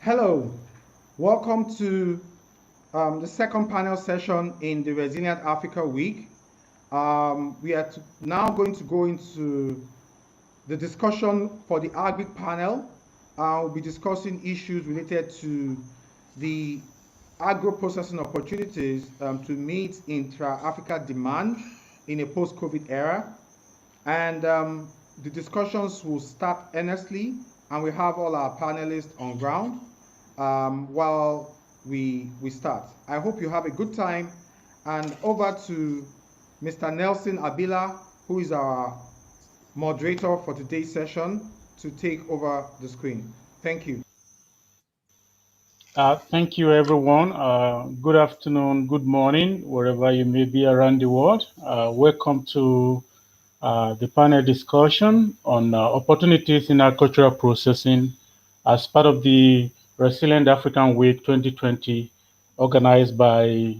Hello, welcome to the second panel session in the Resilient Africa Week. We are now going to go into the discussion for the Agri panel. We'll be discussing issues related to the agro-processing opportunities to meet intra-Africa demand in a post-COVID era. And the discussions will start earnestly, and we have all our panelists on ground while we start. I hope you have a good time, and over to Mr. Nelson Abila, who is our moderator for today's session, to take over the screen. Thank you. Thank you, everyone. Good afternoon, good morning, wherever you may be around the world. Welcome to the panel discussion on opportunities in agricultural processing as part of the Resilient African Week 2020 organized by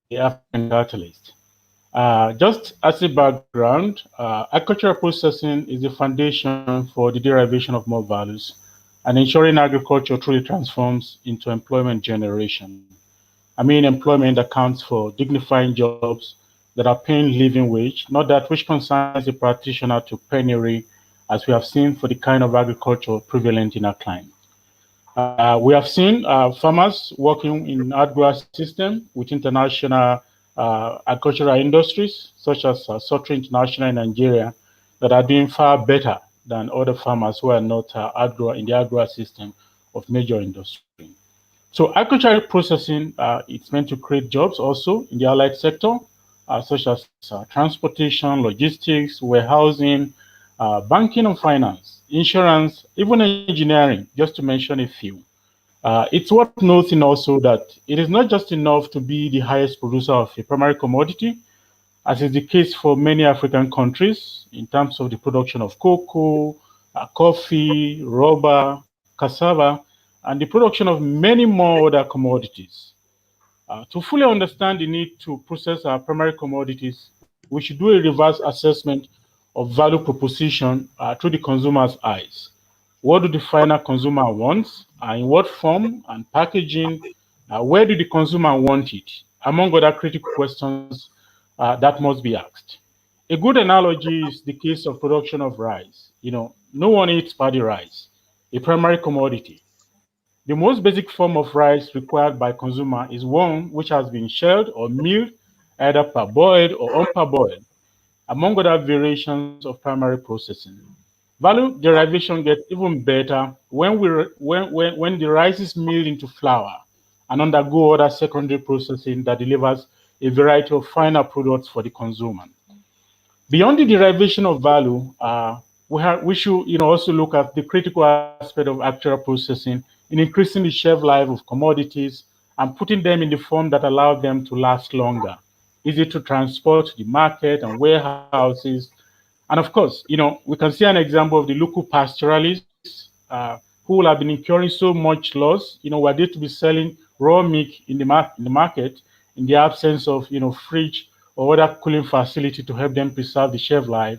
the African Catalyst. Just as a background, agricultural processing is the foundation for the derivation of more values and ensuring agriculture truly transforms into employment generation. I mean, employment accounts for dignifying jobs that are paying living wage, not that which concerns the practitioner to penury, as we have seen for the kind of agriculture prevalent in our climate. We have seen farmers working in AGRA system with international agricultural industries, such as Sotri International in Nigeria, that are doing far better than other farmers who are not in the AGRA system of major industry. So agricultural processing, it's meant to create jobs also in the allied sector, such as transportation, logistics, warehousing, banking and finance, insurance, even engineering, just to mention a few. It's worth noting also that it is not just enough to be the highest producer of a primary commodity, as is the case for many African countries in terms of the production of cocoa, coffee, rubber, cassava, and the production of many more other commodities. To fully understand the need to process our primary commodities, we should do a reverse assessment of value proposition through the consumer's eyes. What do the final consumer want? In what form and packaging? Where do the consumer want it? Among other critical questions that must be asked. A good analogy is the case of production of rice. No one eats paddy rice, a primary commodity. The most basic form of rice required by consumer is one which has been shelled or milled, either parboiled or unparboiled, among other variations of primary processing. Value derivation gets even better when the rice is milled into flour and undergo other secondary processing that delivers a variety of final products for the consumer. Beyond the derivation of value, we should also look at the critical aspect of actual processing in increasing the shelf life of commodities and putting them in the form that allows them to last longer, easy to transport to the market and warehouses. And of course, we can see an example of the local pastoralists who will have been incurring so much loss. We're there to be selling raw meat in the market in the absence of, fridge or other cooling facility to help them preserve the shelf life,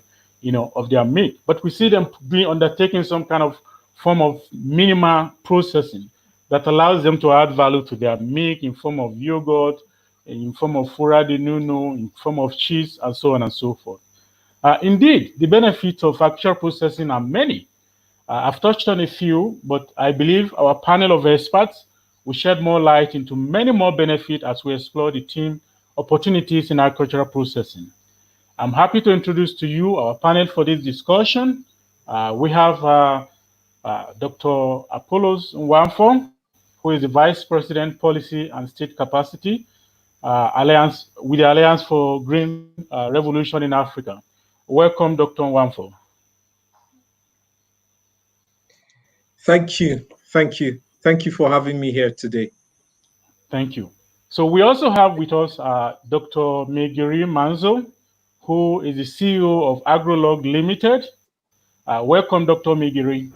of their meat. But we see them undertaking some kind of form of minimal processing that allows them to add value to their meat in form of yogurt, in form of fura de nuno, in form of cheese, and so on and so forth. Indeed, the benefits of actual processing are many. I've touched on a few, but I believe our panel of experts will shed more light into many more benefits as we explore the theme opportunities in agricultural processing. I'm happy to introduce to you our panel for this discussion. We have Dr. Apollos Nwafor, who is the Vice President, Policy and State Capacity with the Alliance for Green Revolution in Africa. Welcome, Dr. Nwafor. Thank you. Thank you. Thank you for having me here today. Thank you. So we also have with us Dr. Maigari Manzo, who is the CEO of Agrolog Limited. Welcome, Dr. Maigari.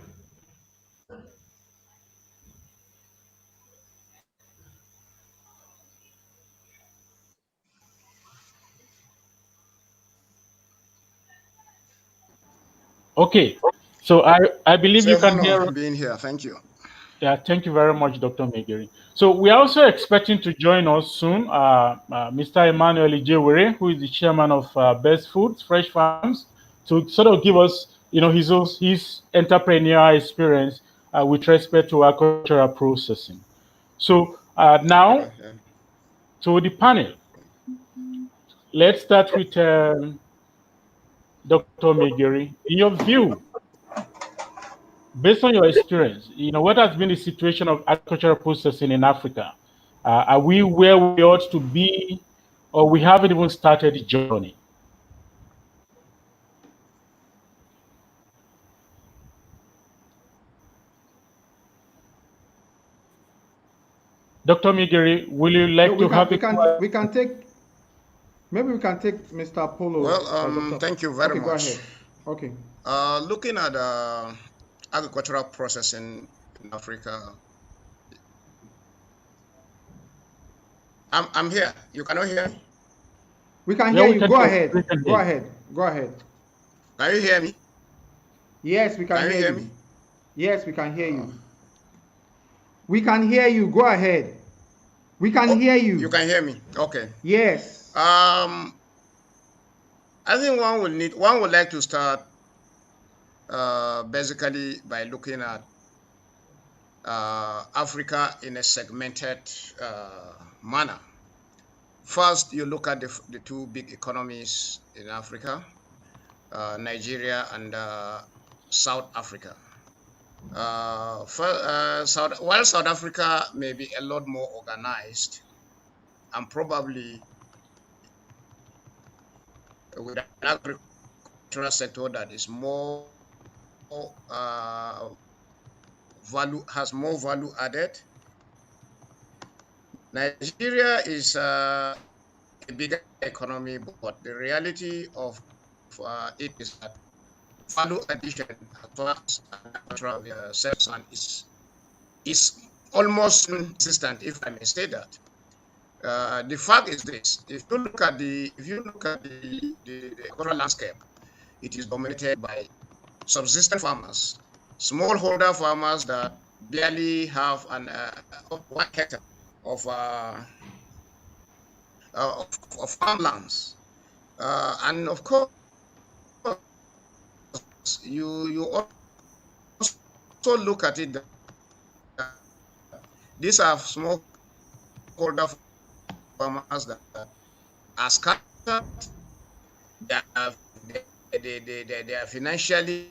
Okay, so I believe you can hear. Being here, thank you. Yeah, thank you very much, Dr. Maigari. So we are also expecting to join us soon, Mr. Emmanuel Ijewere, who is the chairman of Best Foods Fresh Farms, to sort of give us, his entrepreneurial experience with respect to agricultural processing. So now to the panel. Let's start with Dr. Maigari. In your view, based on your experience, what has been the situation of agricultural processing in Africa? Are we where we ought to be, or we haven't even started the journey? Dr. Maigari, will you like to have we can take, maybe we can take Mr. Polo. Well, thank you very much. Go ahead. Okay. Looking at agricultural processing in Africa, I'm here. You cannot hear me? We can hear you. Go ahead. Go ahead. Go ahead. Can you hear me? Yes, we can hear you. Yes, we can hear you. We can hear you. Go ahead. We can hear you. You can hear me. Okay. Yes. I think one would like to start basically by looking at Africa in a segmented manner. First, you look at the two big economies in Africa, Nigeria and South Africa. While South Africa may be a lot more organized and probably with an agricultural sector that is more has more value added. Nigeria is a bigger economy, but the reality of it is that value addition as far as agricultural sector is almost non-existent, if I may say that. The fact is this: if you look at the agricultural landscape, it is dominated by subsistence farmers, smallholder farmers that barely have 1 hectare of farmlands, and of course, you also look at it that these are smallholder farmers that are scattered. They are financially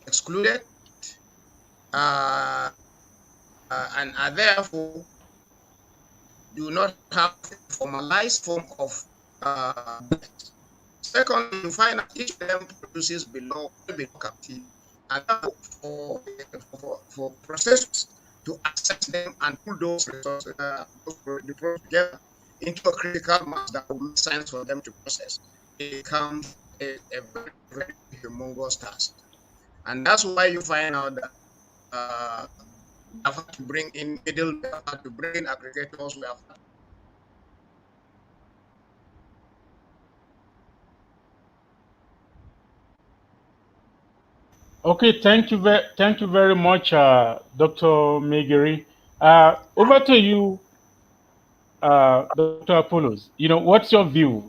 excluded, and are therefore do not have a formalized form of second, you find that each of them produces below capacity, and for processors to access them and pull those resources together into a critical mass that will make sense for them to process, it becomes a very, very humongous task. And that's why you find out that we have had to bring in middle, we have had to bring in aggregators, we have had Okay, thank you very much, Dr. Maigari. Over to you, Dr. Apollos. What's your view?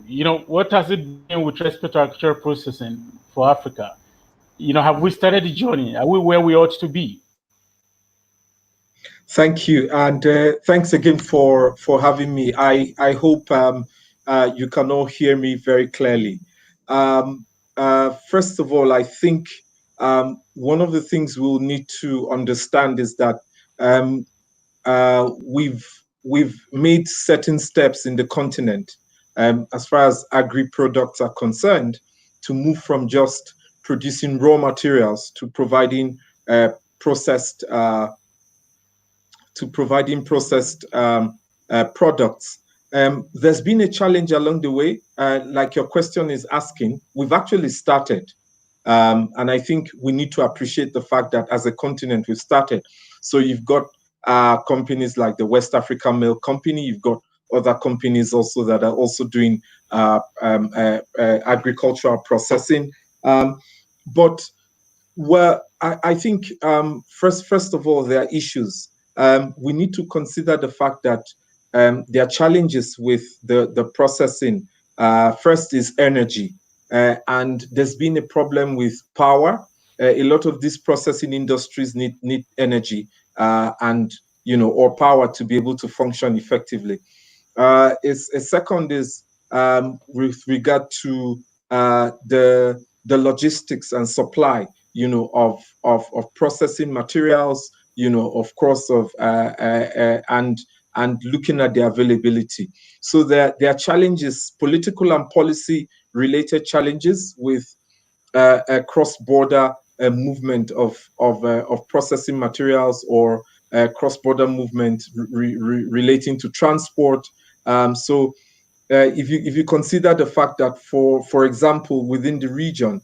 What has it been with respect to agricultural processing for Africa? Have we started the journey? Are we where we ought to be? Thank you, and thanks again for having me. I hope you can all hear me very clearly. First of all, I think one of the things we'll need to understand is that we've made certain steps in the continent as far as agri-products are concerned to move from just producing raw materials to providing processed products. There's been a challenge along the way, like your question is asking. We've actually started, and I think we need to appreciate the fact that as a continent we've started. So you've got companies like the West Africa Milk Company. You've got other companies also that are also doing agricultural processing, but Well, I think first of all, there are issues. We need to consider the fact that there are challenges with the processing. First is energy, and there's been a problem with power. A lot of these processing industries need energy and or power to be able to function effectively. A second is with regard to the logistics and supply, of processing materials, of course, and looking at the availability. So there are challenges, political and policy related challenges with a cross-border movement of processing materials, or cross-border movement relating to transport. So if you consider the fact that, for example, within the region,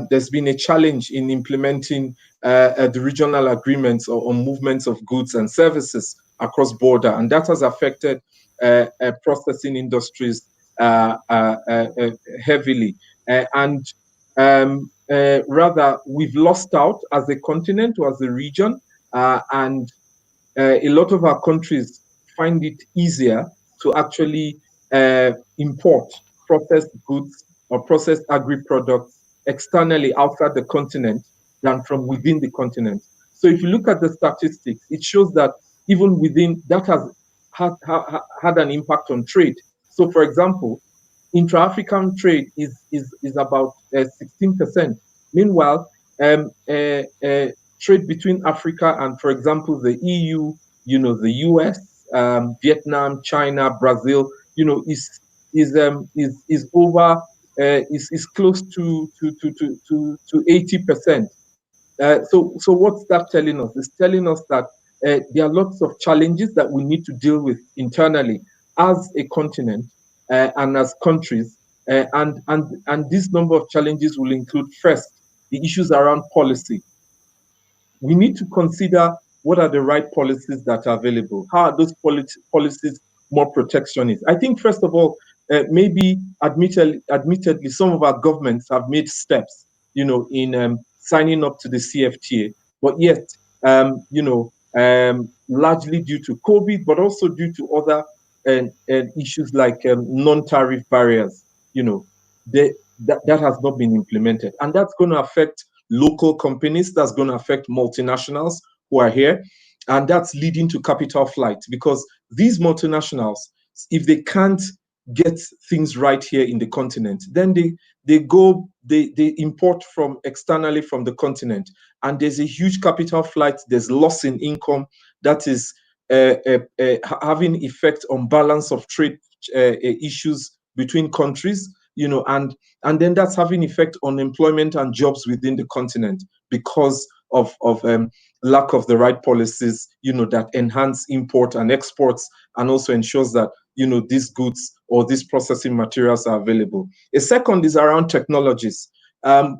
there's been a challenge in implementing the regional agreements on movements of goods and services across border, and that has affected processing industries heavily. And rather, we've lost out as a continent or as a region, and a lot of our countries find it easier to actually import processed goods or processed agri-products externally outside the continent than from within the continent. So if you look at the statistics, it shows that even within, that has had an impact on trade. So for example, intra-African trade is about 16%. Meanwhile, trade between Africa and, for example, the EU, the US, Vietnam, China, Brazil, is over is close to 80%. So what's that telling us? It's telling us that there are lots of challenges that we need to deal with internally as a continent and as countries, and this number of challenges will include, first, the issues around policy. We need to consider what are the right policies that are available. How are those policies more protectionist? I think, first of all, maybe admittedly, some of our governments have made steps, in signing up to the CFTA, but yet, largely due to COVID, but also due to other issues like non-tariff barriers, that has not been implemented, and that's going to affect local companies. That's going to affect multinationals who are here, and that's leading to capital flight, because these multinationals, if they can't get things right here in the continent, then they import from externally from the continent, and there's a huge capital flight. There's loss in income that is having effect on balance of trade issues between countries, and then that's having effect on employment and jobs within the continent because of lack of the right policies, that enhance import and exports, and also ensures that, these goods or these processing materials are available. A second is around technologies.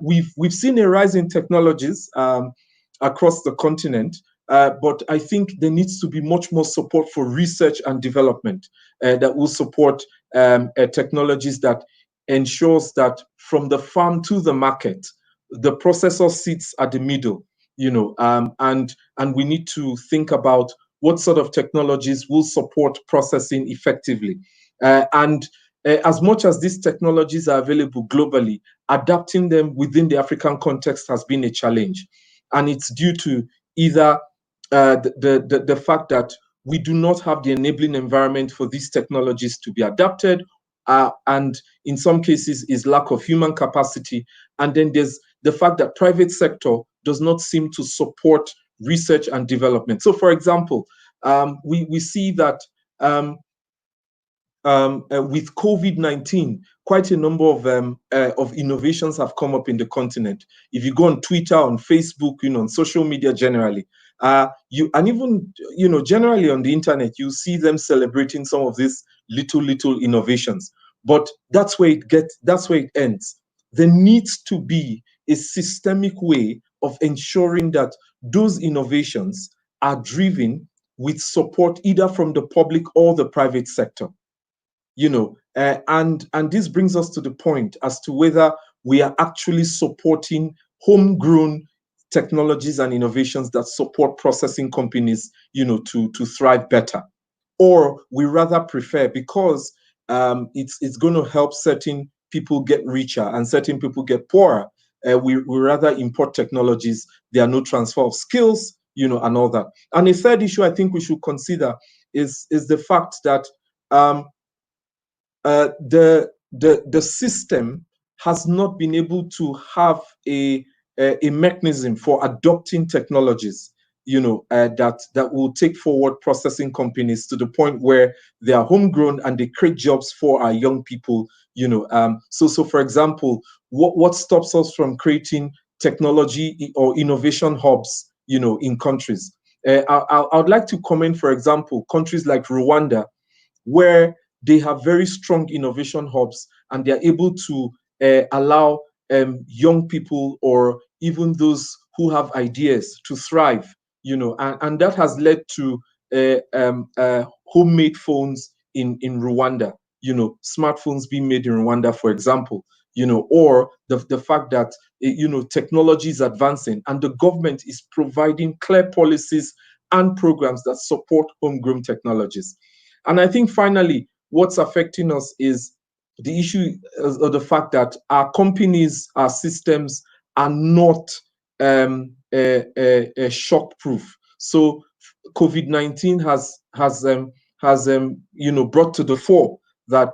We've seen a rise in technologies across the continent, but I think there needs to be much more support for research and development that will support technologies that ensures that from the farm to the market, the processor sits at the middle, and we need to think about what sort of technologies will support processing effectively. And as much as these technologies are available globally, adapting them within the African context has been a challenge. And it's due to either the fact that we do not have the enabling environment for these technologies to be adapted, and in some cases is lack of human capacity. And then there's the fact that private sector does not seem to support research and development. So, for example, we see that with COVID-19, quite a number of innovations have come up in the continent. If you go on Twitter, on Facebook, on social media generally, and even generally on the internet, you see them celebrating some of these little innovations. But that's where it ends. There needs to be a systemic way of ensuring that those innovations are driven with support either from the public or the private sector. And this brings us to the point as to whether we are actually supporting homegrown technologies and innovations that support processing companies, to thrive better. Or we rather prefer, because it's going to help certain people get richer and certain people get poorer, we rather import technologies. There are no transfer of skills, and all that. And a third issue I think we should consider is the fact that the system has not been able to have a mechanism for adopting technologies, that will take forward processing companies to the point where they are homegrown and they create jobs for our young people. So for example, what stops us from creating technology or innovation hubs, in countries? I would like to comment, for example, countries like Rwanda, where they have very strong innovation hubs and they are able to allow young people or even those who have ideas to thrive, and that has led to homemade phones in Rwanda, smartphones being made in Rwanda, for example, or the fact that, technology is advancing and the government is providing clear policies and programs that support homegrown technologies. And I think finally, what's affecting us is the issue of the fact that our companies, our systems are not shock-proof. So COVID-19 has brought to the fore that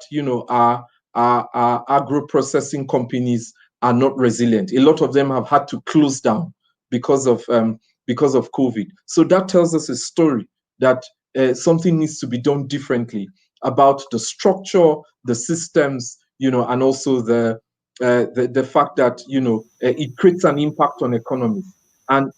our agro-processing companies are not resilient. A lot of them have had to close down because of COVID. So that tells us a story that something needs to be done differently about the structure, the systems, and also the fact that it creates an impact on economies, and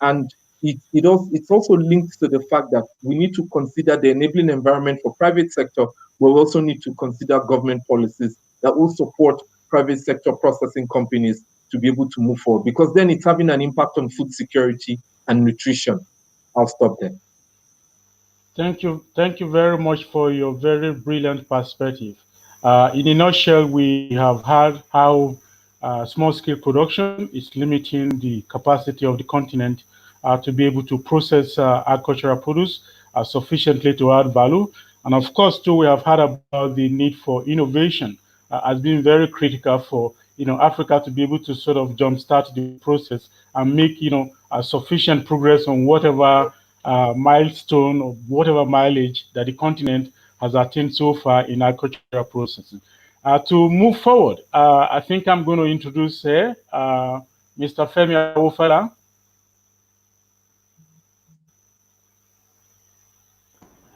it's also linked to the fact that we need to consider the enabling environment for private sector. We also need to consider government policies that will support private sector processing companies to be able to move forward, because then it's having an impact on food security and nutrition. I'll stop there. Thank you very much for your very brilliant perspective. In a nutshell, we have had how small-scale production is limiting the capacity of the continent to be able to process agricultural produce sufficiently to add value. And of course, too, we have heard about the need for innovation as being very critical for Africa to be able to sort of jumpstart the process and make sufficient progress on whatever milestone or whatever mileage that the continent has attained so far in agricultural processing. To move forward, I think I'm going to introduce Mr. Femi Awofala.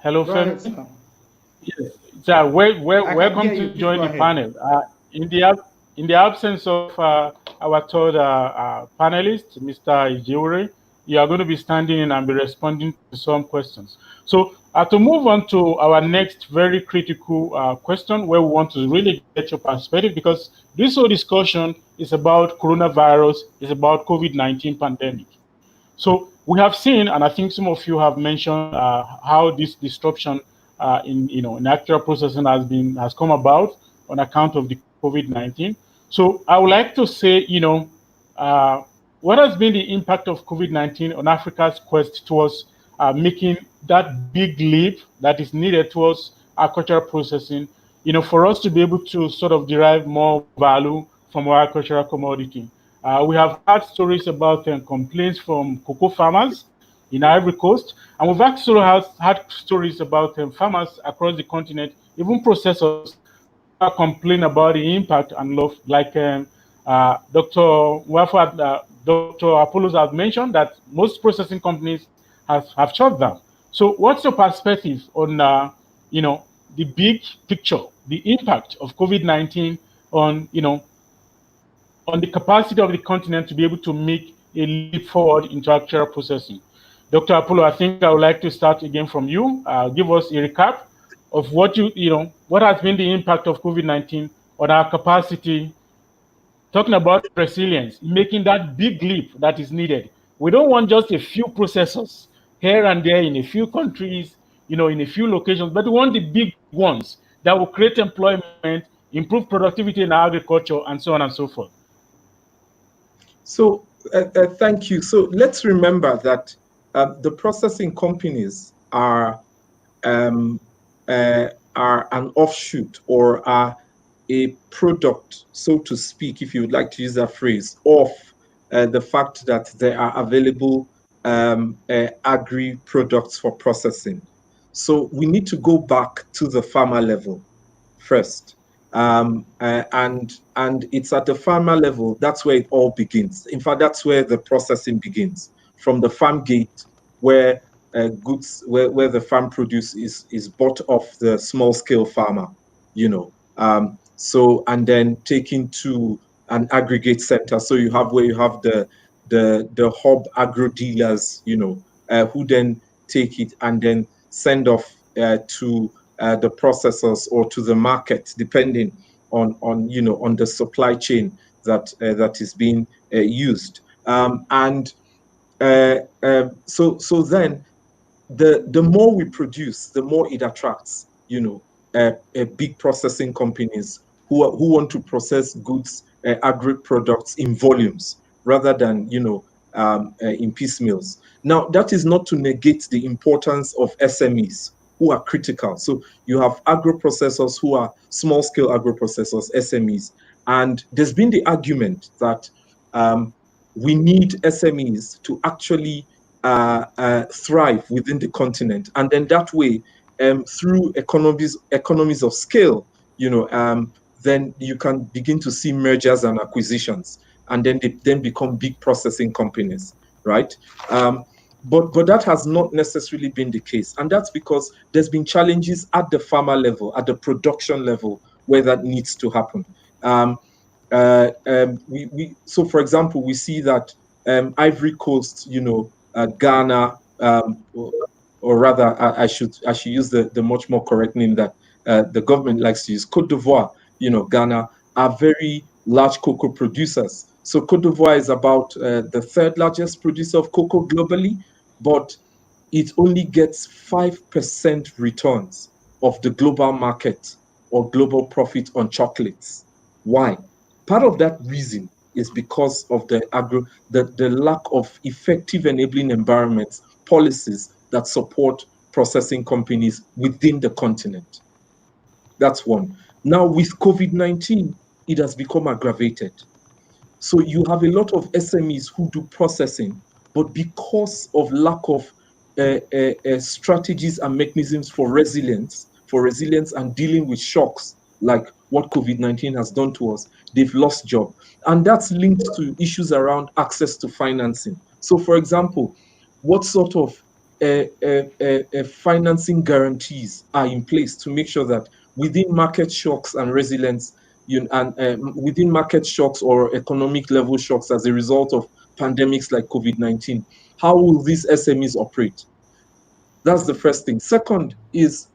Hello, Femi. Yes. So, welcome to join the panel. In the absence of our third panelist, Mr. Ijewere, you are going to be standing in and be responding to some questions. So to move on to our next very critical question, where we want to really get your perspective, because this whole discussion is about coronavirus, is about COVID-19 pandemic. So we have seen, and I think some of you have mentioned how this disruption in actual processing has come about on account of the COVID-19. So I would like to say, what has been the impact of COVID-19 on Africa's quest towards making that big leap that is needed towards agricultural processing, for us to be able to sort of derive more value from our agricultural commodity? We have had stories about complaints from cocoa farmers in Ivory Coast, and we've actually had stories about farmers across the continent, even processors, who are complaining about the impact and loss, like Dr. Nwafor, Dr. Apollos has mentioned that most processing companies have shut down. So what's your perspective on the big picture, the impact of COVID-19 on on the capacity of the continent to be able to make a leap forward into agricultural processing? Dr. Apollo, I think I would like to start again from you. Give us a recap of what what has been the impact of COVID-19 on our capacity, talking about resilience, making that big leap that is needed. We don't want just a few processors here and there in a few countries, in a few locations, but we want the big ones that will create employment, improve productivity in agriculture, and so on and so forth. So Thank you. So let's remember that the processing companies um, are an offshoot or are a product, so to speak, if you would like to use that phrase, of the fact that there are available agri products for processing. So we need to go back to the farmer level first. And it's at the farmer level, that's where it all begins. In fact, that's where the processing begins, from the farm gate, where goods, where the farm produce is bought off the small scale farmer, you know. So, and then taken to an aggregate center. So you have where you have the hub agro dealers, you know, who then take it and then send off to the processors or to the market, depending on you know, on the supply chain that is being used. So then the more we produce, the more it attracts, you know, big processing companies who want to process goods, agri products in volumes rather than, you know, in piecemeals. Now, that is not to negate the importance of SMEs who are critical. So you have agro processors who are small scale agro processors, SMEs, and there's been the argument that we need SMEs to actually thrive within the continent, and then that way, through economies of scale, you know, then you can begin to see mergers and acquisitions, and then they then become big processing companies, right? But that has not necessarily been the case, and that's because there's been challenges at the farmer level, at the production level, where that needs to happen. So for example, we see that Ivory Coast, you know, Ghana, or rather, I should use the much more correct name that the government likes to use, Cote d'Ivoire, you know, Ghana, are very large cocoa producers. So Cote d'Ivoire is about the third largest producer of cocoa globally, but it only gets 5% returns of the global market or global profit on chocolates. Why? Part of that reason is because of the lack of effective enabling environments, policies that support processing companies within the continent. That's one. Now, with COVID-19, it has become aggravated. So you have a lot of SMEs who do processing, but because of lack of strategies and mechanisms for resilience and dealing with shocks like what COVID-19 has done to us, they've lost job. And that's linked to issues around access to financing. So for example, what sort of financing guarantees are in place to make sure that within market shocks and resilience, within market shocks or economic level shocks as a result of pandemics like COVID-19, how will these SMEs operate? That's the first thing. Second is,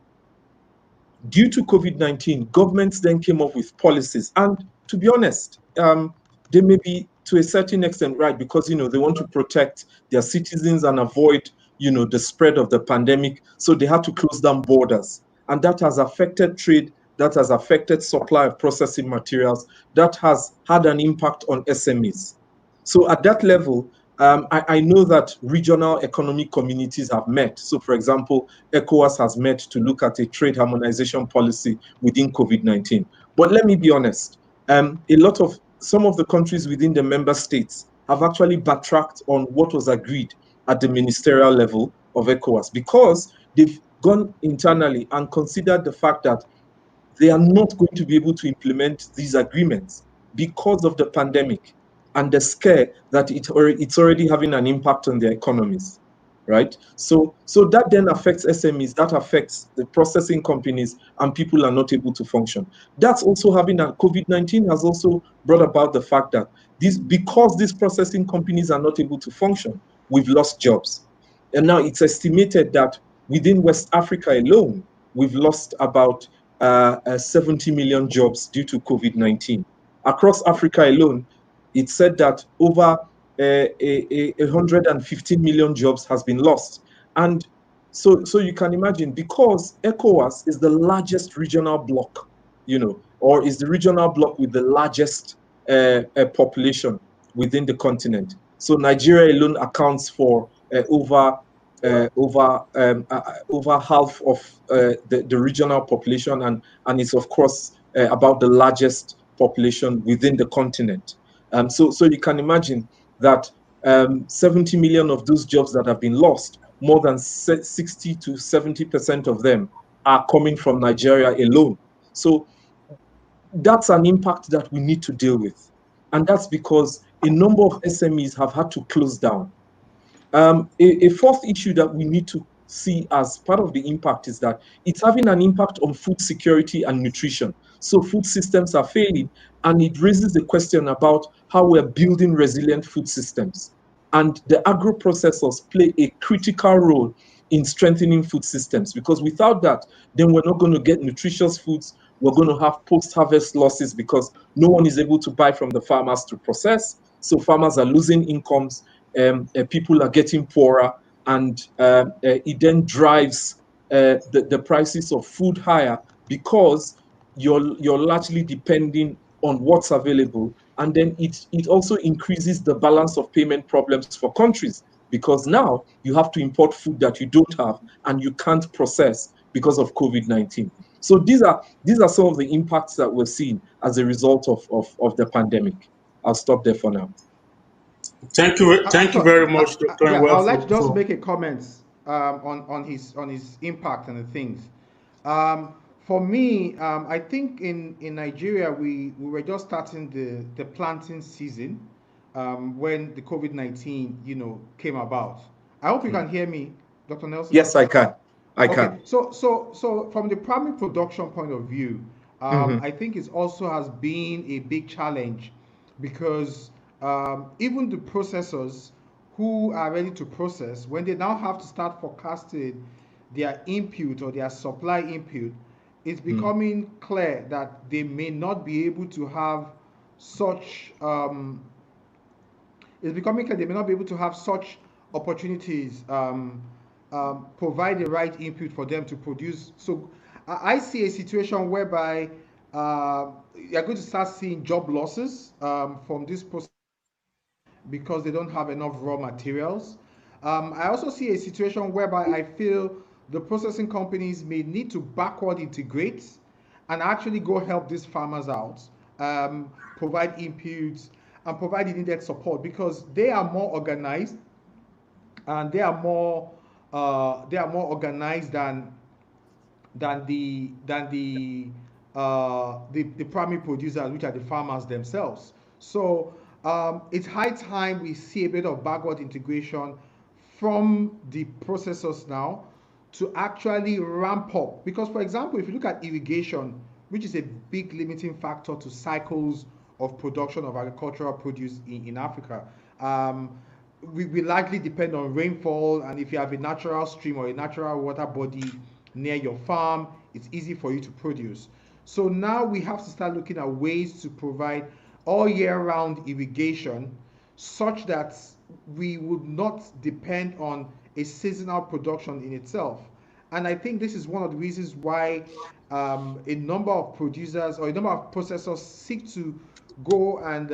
due to COVID-19, governments then came up with policies. And to be honest, they may be to a certain extent right, because, you know, they want to protect their citizens and avoid, you know, the spread of the pandemic. So they had to close down borders. And that has affected trade, that has affected supply of processing materials, that has had an impact on SMEs. So at that level, I know that regional economic communities have met. So, for example, ECOWAS has met to look at a trade harmonization policy within COVID-19. But let me be honest, some of the countries within the member states have actually backtracked on what was agreed at the ministerial level of ECOWAS, because they've gone internally and considered the fact that they are not going to be able to implement these agreements because of the pandemic and the scare that it's already having an impact on their economies, right? So that then affects SMEs, that affects the processing companies, and people are not able to function. That's also having a COVID-19 has also brought about the fact that because these processing companies are not able to function, we've lost jobs. And now it's estimated that within West Africa alone, we've lost about 70 million jobs due to COVID-19. Across Africa alone, it's said that over 115 million jobs has been lost. And so you can imagine, because ECOWAS is the largest regional bloc, you know, or is the regional bloc with the largest population within the continent. So Nigeria alone accounts for over half of the regional population, and it's of course about the largest population within the continent. So you can imagine that 70 million of those jobs that have been lost, more than 60 to 70% of them are coming from Nigeria alone. So that's an impact that we need to deal with. And that's because a number of SMEs have had to close down. A fourth issue that we need to see as part of the impact is that it's having an impact on food security and nutrition. So food systems are failing, and it raises the question about how we're building resilient food systems. And the agro-processors play a critical role in strengthening food systems, because without that, then we're not going to get nutritious foods. We're going to have post-harvest losses because no one is able to buy from the farmers to process. So farmers are losing incomes. People are getting poorer, and it then drives the prices of food higher, because you're largely depending on what's available, and then it also increases the balance of payment problems for countries, because now you have to import food that you don't have and you can't process because of COVID-19. So these are some of the impacts that we're seeing as a result of the pandemic. I'll stop there for now. Thank you very much, Dr. Yeah, Nwafor. I'd like to just make a comment on his impact and the things. For me, I think in Nigeria we were just starting the planting season when the COVID-19 came about. I hope you can hear me, Dr. Nelson. Yes, I can. I Okay. can. So from the primary production point of view, I think it also has been a big challenge, because even the processors who are ready to process, when they now have to start forecasting their input or their supply input, it's becoming clear that they may not be able to have such opportunities, provide the right input for them to produce. So I see a situation whereby you're going to start seeing job losses from this process, because they don't have enough raw materials. I also see a situation whereby I feel the processing companies may need to backward integrate and actually go help these farmers out, provide inputs and provide the needed support, because they are more organized, and they are more organized than the primary producers, which are the farmers themselves. So it's high time we see a bit of backward integration from the processors now to actually ramp up. Because, for example, if you look at irrigation, which is a big limiting factor to cycles of production of agricultural produce in Africa, we largely depend on rainfall, and if you have a natural stream or a natural water body near your farm, it's easy for you to produce. So now we have to start looking at ways to provide all year round irrigation, such that we would not depend on a seasonal production in itself. And I think this is one of the reasons why a number of producers or a number of processors seek to go and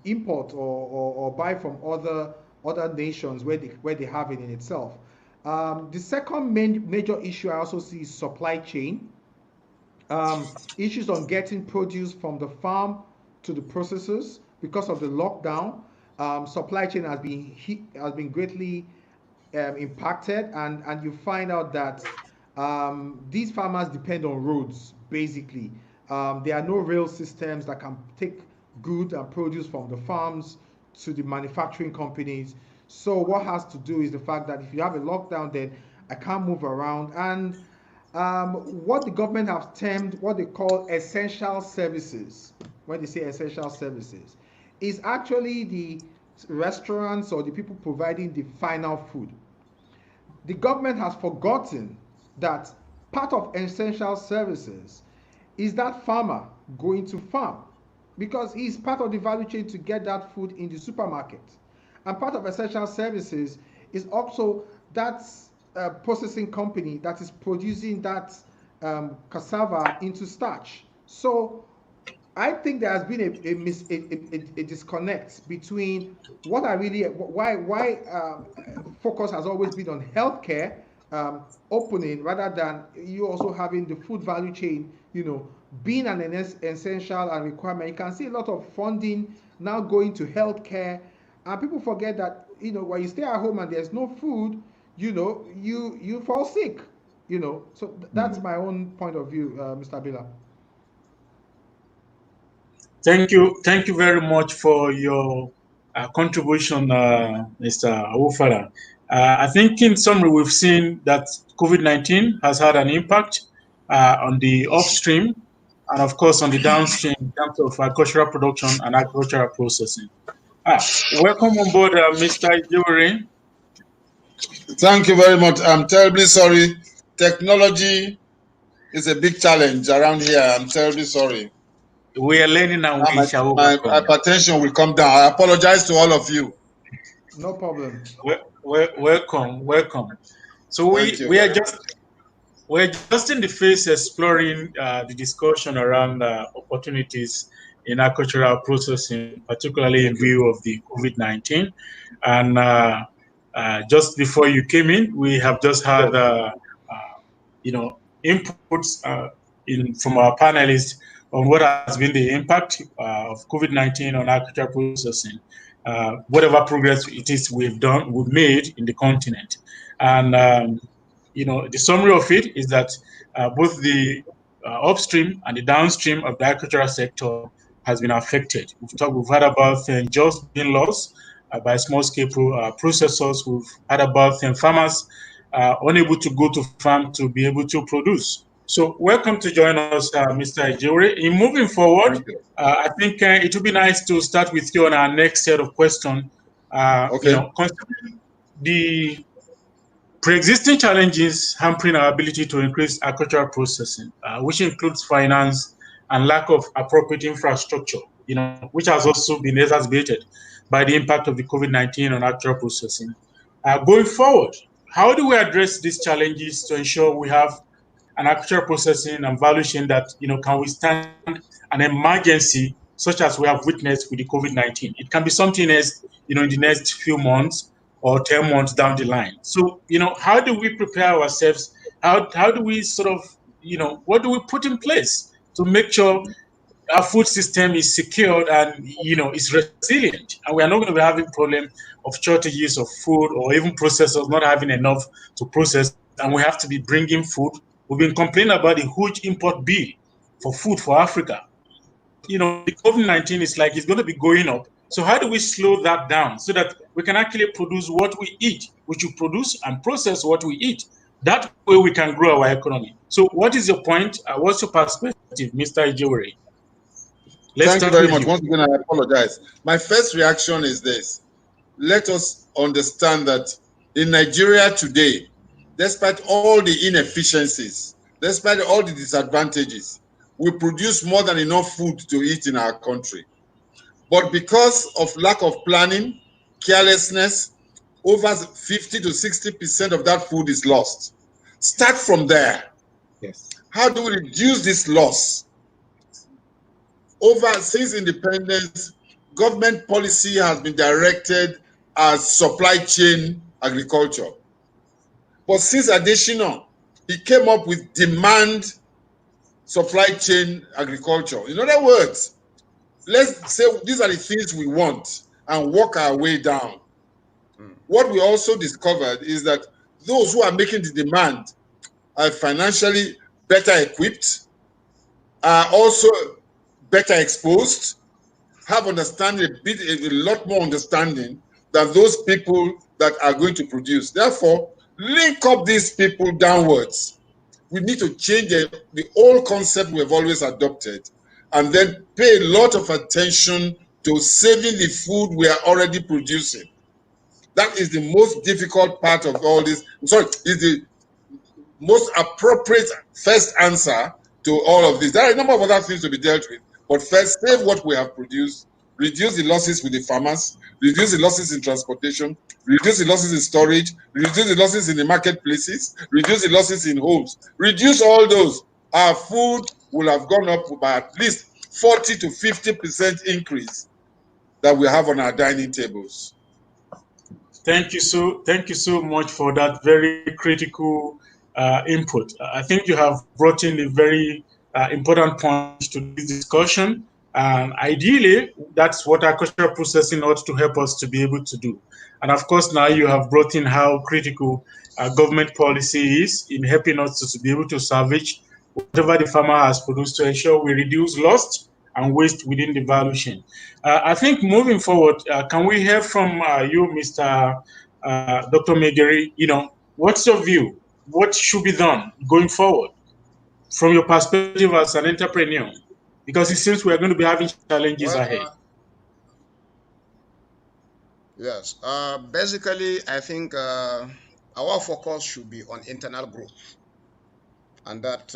import or buy from other nations where they have it in itself. The second major issue I also see is supply chain. Issues on getting produce from the farm to the processors because of the lockdown. Supply chain has been greatly impacted, and you find out that these farmers depend on roads basically. There are no rail systems that can take goods and produce from the farms to the manufacturing companies. So what has to do is the fact that if you have a lockdown, then I can't move around. And what the government have termed what they call essential services, when they say essential services, is actually the restaurants or the people providing the final food. The government has forgotten that part of essential services is that farmer going to farm, because he's part of the value chain to get that food in the supermarket. And part of essential services is also that processing company that is producing that cassava into starch. So I think there has been a disconnect between what I really why focus has always been on healthcare opening rather than you also having the food value chain, being an essential and requirement. You can see a lot of funding now going to healthcare, and people forget that when you stay at home and there's no food, you fall sick. So that's my own point of view, Mr. Abila. Thank you very much for your contribution, Mr. Awufala. I think in summary, we've seen that COVID-19 has had an impact on the upstream and, of course, on the downstream in terms of agricultural production and agricultural processing. Welcome on board, Mr. Ijewere. Thank you very much. I'm terribly sorry. Technology is a big challenge around here. I'm terribly sorry. We are learning and we shall overcome. My hypertension will come down. I apologize to all of you. No problem. Welcome. So we're just in the phase exploring the discussion around opportunities in agricultural processing, particularly in view of the COVID-19. And just before you came in, we have just had inputs from our panelists on what has been the impact of COVID-19 on agricultural processing, whatever progress it is we've made in the continent. And, the summary of it is that both the upstream and the downstream of the agricultural sector has been affected. We've heard about jobs being lost by small-scale processors. We've heard about farmers unable to go to farm to be able to produce. So welcome to join us, Mr. Ijewere. In moving forward, I think it would be nice to start with you on our next set of questions. Considering the pre-existing challenges hampering our ability to increase agricultural processing, which includes finance and lack of appropriate infrastructure, which has also been exacerbated by the impact of the COVID-19 on agricultural processing. Going forward, how do we address these challenges to ensure we have an agricultural processing and value chain that can withstand an emergency such as we have witnessed with the COVID-19? It can be something else, in the next few months or 10 months down the line. So, how do we prepare ourselves? How do we sort of, what do we put in place to make sure our food system is secured and, is resilient? And we are not going to be having problem of shortages of food or even processors not having enough to process, and we have to be bringing food. We've been complaining about the huge import bill for food for Africa. The COVID-19 is like it's going to be going up. So how do we slow that down so that we can actually produce what we eat? We should produce and process what we eat. That way we can grow our economy. So what is your point? What's your perspective, Mr. Ijewere? Thank you very much. Once again, I apologize. My first reaction is this. Let us understand that in Nigeria today, despite all the inefficiencies, despite all the disadvantages, we produce more than enough food to eat in our country. But because of lack of planning, carelessness, over 50 to 60% of that food is lost. Start from there. Yes. How do we reduce this loss? Since independence, government policy has been directed as supply chain agriculture. But since additional, he came up with demand supply chain agriculture. In other words, let's say these are the things we want and work our way down. What we also discovered is that those who are making the demand are financially better equipped, are also better exposed, have understanding, a lot more understanding than those people that are going to produce. Therefore, link up these people downwards. We need to change the old concept we have always adopted and then pay a lot of attention to saving the food we are already producing. That is the most difficult part of all this. I'm sorry, is the most appropriate first answer to all of this. There are a number of other things to be dealt with, but first, save what we have produced, reduce the losses with the farmers, reduce the losses in transportation, reduce the losses in storage, reduce the losses in the marketplaces, reduce the losses in homes, reduce all those. Our food will have gone up by at least 40 to 50% increase that we have on our dining tables. Thank you so much for that very critical input. I think you have brought in a very important point to this discussion. Ideally, that's what agricultural processing ought to help us to be able to do. And of course, now you have brought in how critical government policy is in helping us to be able to salvage whatever the farmer has produced to ensure we reduce loss and waste within the value chain. I think moving forward, can we hear from you, Mr. Dr. Maigari? What's your view? What should be done going forward from your perspective as an entrepreneur? Because it seems we are going to be having challenges ahead. Yes. Basically, I think our focus should be on internal growth, and that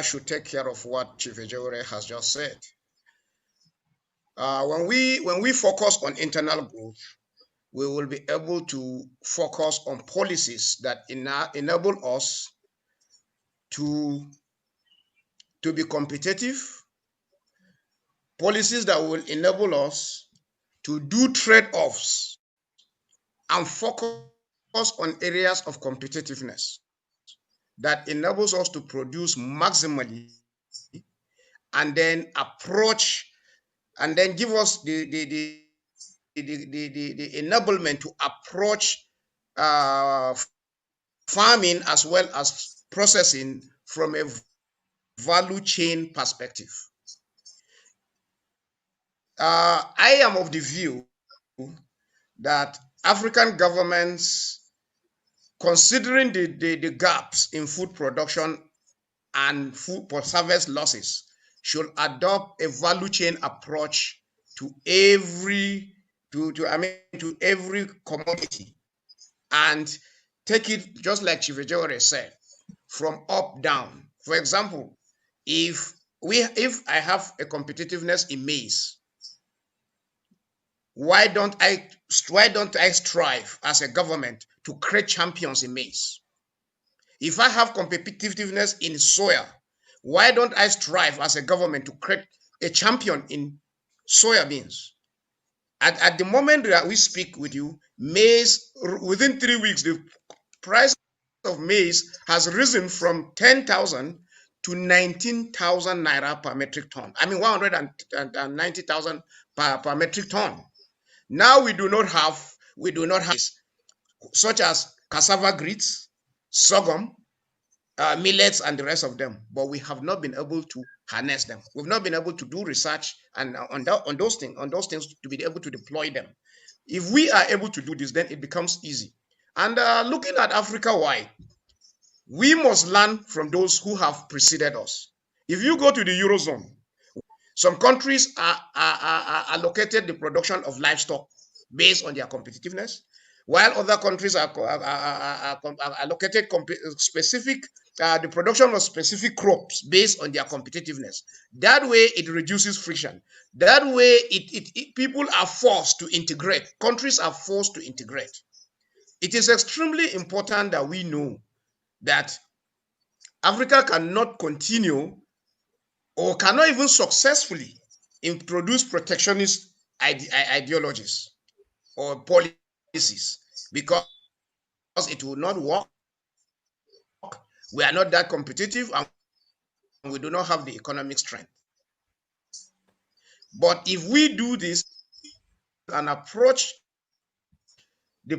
should take care of what Chief Ijewere has just said. When we focus on internal growth, we will be able to focus on policies that enable us to be competitive, policies that will enable us to do trade-offs and focus on areas of competitiveness that enables us to produce maximally and then approach and then give us the enablement to approach farming as well as processing from a value chain perspective. I am of the view that African governments, considering the gaps in food production and food service losses, should adopt a value chain approach to every commodity and take it, just like Chief Ijewere said, from up down. For example, if I have a competitiveness in maize, why don't I strive as a government to create champions in maize? If I have competitiveness in soya, why don't I strive as a government to create a champion in soya beans? At the moment that we speak with you, maize, within 3 weeks, the price of maize has risen from 10,000 to 19,000 naira per metric ton. I mean, 190,000 per metric ton. Now we do not have such as cassava grits, sorghum, millets, and the rest of them, but we have not been able to harness them. We've not been able to do research and on those things to be able to deploy them. If we are able to do this, then it becomes easy. And looking at Africa-wide, we must learn from those who have preceded us. If you go to the Eurozone, some countries are allocated the production of livestock based on their competitiveness, while other countries are allocated the production of specific crops based on their competitiveness. That way, it reduces friction. That way, people are forced to integrate. Countries are forced to integrate. It is extremely important that we know that Africa cannot continue or cannot even successfully introduce protectionist ideologies or policies because it will not work. We are not that competitive and we do not have the economic strength. But if we do this and approach the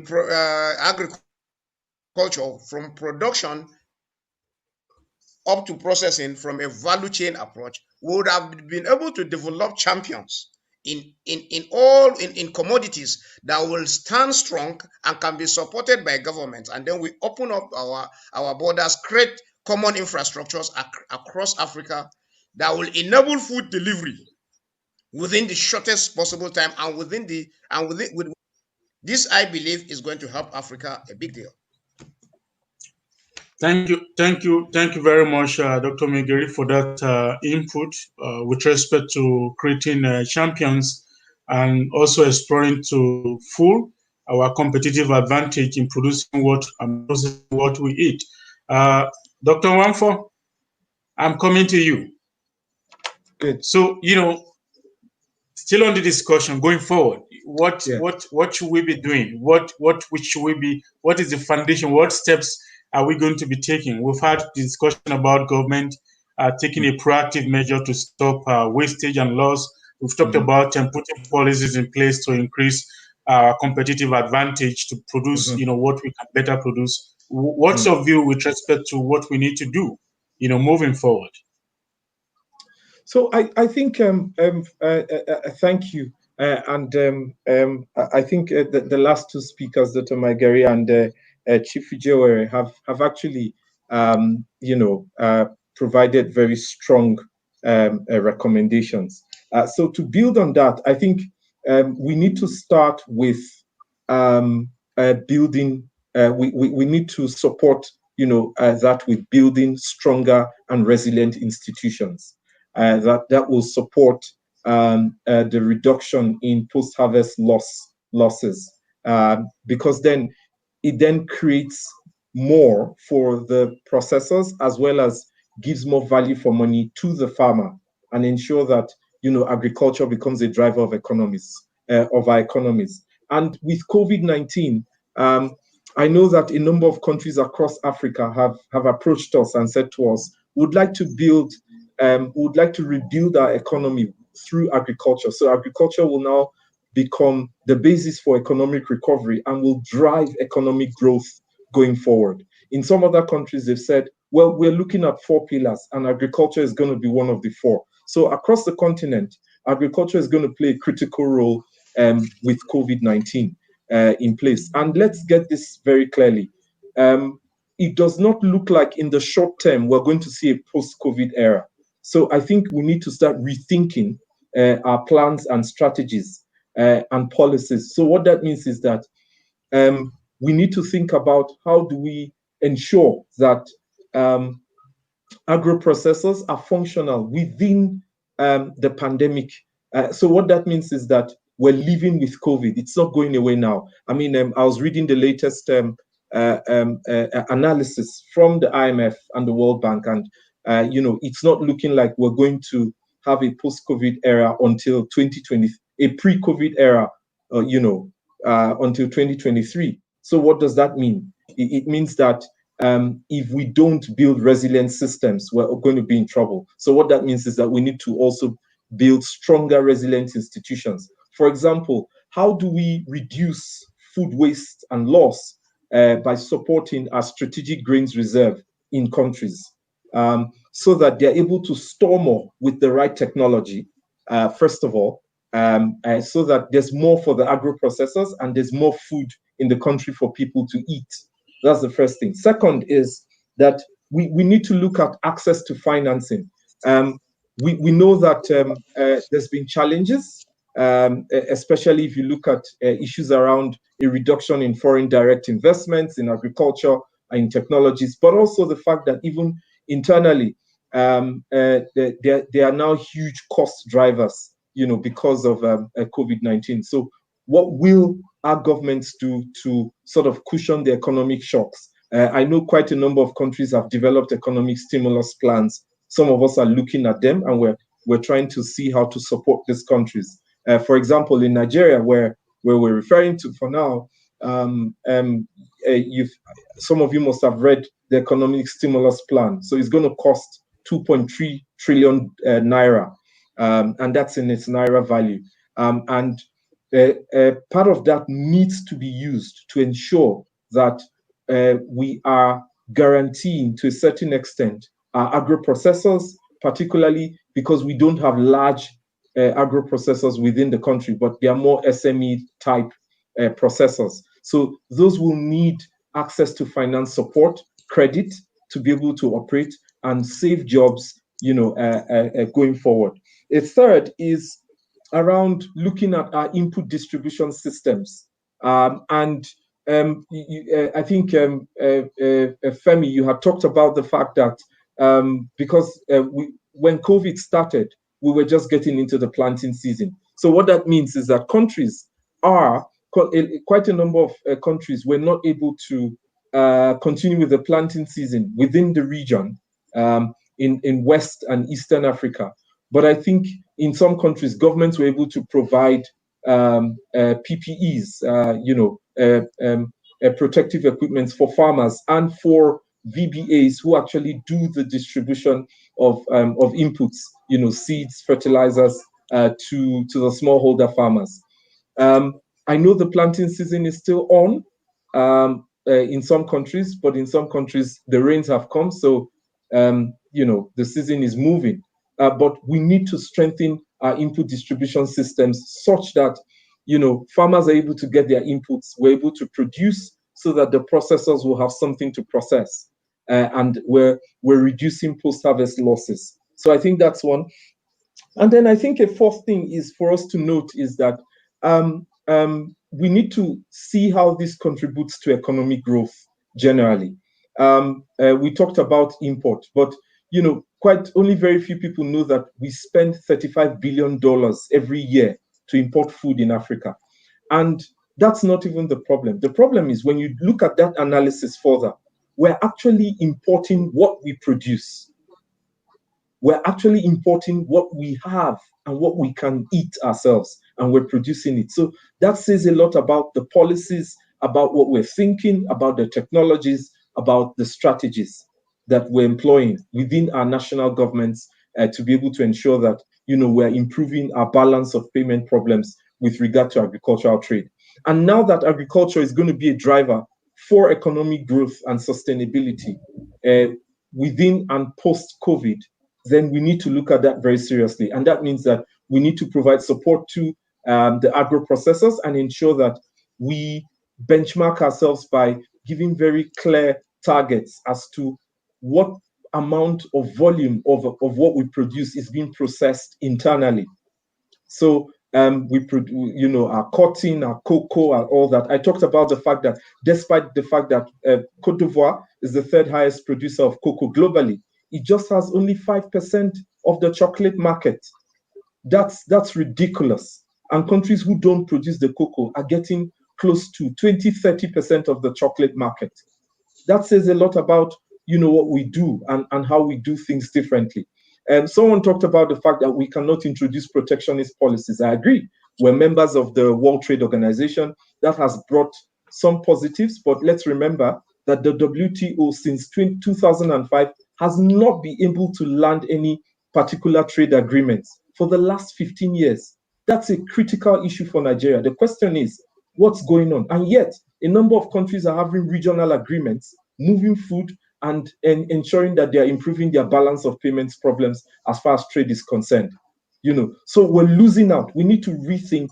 agriculture from production up to processing from a value chain approach, we would have been able to develop champions in commodities that will stand strong and can be supported by governments. And then we open up our borders, create common infrastructures across Africa that will enable food delivery within the shortest possible time and with this, I believe, is going to help Africa a big deal. Thank you very much, Dr. Maigari, for that input with respect to creating champions and also exploring to full our competitive advantage in producing what we eat. Dr. Nwafor, I'm coming to you. Good. So, still on the discussion going forward, what should we be doing? What should we be? What is the foundation? What steps are we going to be taking? We've had discussion about government taking a proactive measure to stop wastage and loss. We've talked about putting policies in place to increase competitive advantage to produce, what we can better produce. What's your view with respect to what we need to do, moving forward? So I think thank you, and I think the last two speakers, Dr. Maigari and Chief Ijewere, have actually provided very strong recommendations. So to build on that, I think we need to start with building. We need to support that with building stronger and resilient institutions. That will support the reduction in post-harvest losses, because then it creates more for the processors, as well as gives more value for money to the farmer, and ensure that agriculture becomes a driver of our economies. And with COVID-19, I know that a number of countries across Africa have approached us and said to us, would like to rebuild our economy through agriculture. So agriculture will now become the basis for economic recovery and will drive economic growth going forward. In some other countries, they've said, well, we're looking at 4 pillars and agriculture is going to be one of the 4. So across the continent, agriculture is going to play a critical role with COVID-19 in place. And let's get this very clearly. It does not look like in the short term we're going to see a post-COVID era. So I think we need to start rethinking our plans and strategies and policies. So what that means is that we need to think about how do we ensure that agro-processors are functional within the pandemic. So what that means is that we're living with COVID. It's not going away now. I mean, I was reading the latest analysis from the IMF and the World Bank, and it's not looking like we're going to have a post-COVID era until 2020, a pre-COVID era, until 2023. So what does that mean? It means that if we don't build resilient systems, we're going to be in trouble. So what that means is that we need to also build stronger, resilient institutions. For example, how do we reduce food waste and loss by supporting our strategic grains reserve in countries, so that they're able to store more with the right technology, first of all, so that there's more for the agro-processors and there's more food in the country for people to eat. That's the first thing. Second is that we need to look at access to financing. We know that there's been challenges, especially if you look at issues around a reduction in foreign direct investments in agriculture and in technologies, but also the fact that even internally, there are now huge cost drivers, because of COVID-19. So what will our governments do to sort of cushion the economic shocks? I know quite a number of countries have developed economic stimulus plans. Some of us are looking at them, and we're trying to see how to support these countries. For example, in Nigeria, where we're referring to for now, some of you must have read the economic stimulus plan. So it's going to cost 2.3 trillion naira, and that's in its naira value. And part of that needs to be used to ensure that we are guaranteeing, to a certain extent, our agro-processors, particularly because we don't have large agro-processors within the country, but they are more SME-type processors. So those will need access to finance support, credit, to be able to operate and save jobs, going forward. A third is around looking at our input distribution systems. I think, Femi, you had talked about the fact that because when COVID started, we were just getting into the planting season. So what that means is that quite a number of countries were not able to continue with the planting season within the region in West and Eastern Africa. But I think in some countries, governments were able to provide PPEs, protective equipment for farmers and for VBAs who actually do the distribution of inputs, seeds, fertilizers to the smallholder farmers. I know the planting season is still on in some countries, but in some countries the rains have come, so the season is moving. But we need to strengthen our input distribution systems such that farmers are able to get their inputs, we're able to produce so that the processors will have something to process, and we're reducing post-harvest losses. So I think that's one. And then I think a fourth thing is for us to note is that we need to see how this contributes to economic growth generally. We talked about import, but quite only very few people know that we spend $35 billion every year to import food in Africa. And that's not even the problem. The problem is when you look at that analysis further, we're actually importing what we produce. We're actually importing what we have and what we can eat ourselves, and we're producing it. So that says a lot about the policies, about what we're thinking, about the technologies, about the strategies that we're employing within our national governments to be able to ensure that we're improving our balance of payment problems with regard to agricultural trade. And now that agriculture is going to be a driver for economic growth and sustainability within and post-COVID, then we need to look at that very seriously. And that means that we need to provide support to the agro-processors and ensure that we benchmark ourselves by giving very clear targets as to what amount of volume of what we produce is being processed internally. So we produce, our cotton, our cocoa, and all that. I talked about the fact that despite the fact that Côte d'Ivoire is the third highest producer of cocoa globally, it just has only 5% of the chocolate market. That's ridiculous. And countries who don't produce the cocoa are getting close to 20-30% of the chocolate market. That says a lot about what we do and how we do things differently. Someone talked about the fact that we cannot introduce protectionist policies. I agree. We're members of the World Trade Organization. That has brought some positives, but let's remember that the WTO since 2005 has not been able to land any particular trade agreements for the last 15 years. That's a critical issue for Nigeria. The question is, what's going on? And yet, a number of countries are having regional agreements, moving food and ensuring that they are improving their balance of payments problems as far as trade is concerned. So we're losing out. We need to rethink,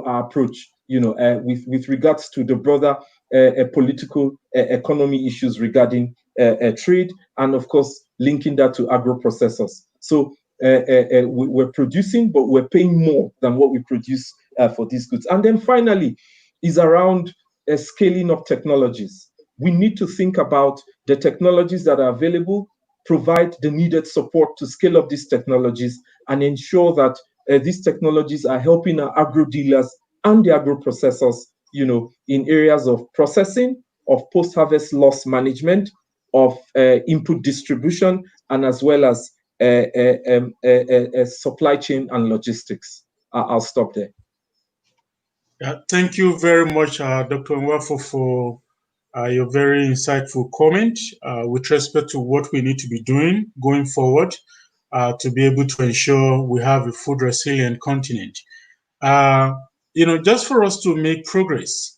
our approach, with regards to the broader political economy issues regarding trade, and of course linking that to agro-processors. So we're producing, but we're paying more than what we produce for these goods. And then finally is around scaling up technologies. We need to think about the technologies that are available, provide the needed support to scale up these technologies, and ensure that these technologies are helping our agro dealers and the agro processors, in areas of processing, of post-harvest loss management, of input distribution, and as well as supply chain and logistics. I'll stop there. Thank you very much, Dr. Nwafor, for your very insightful comment with respect to what we need to be doing going forward to be able to ensure we have a food resilient continent. Just for us to make progress,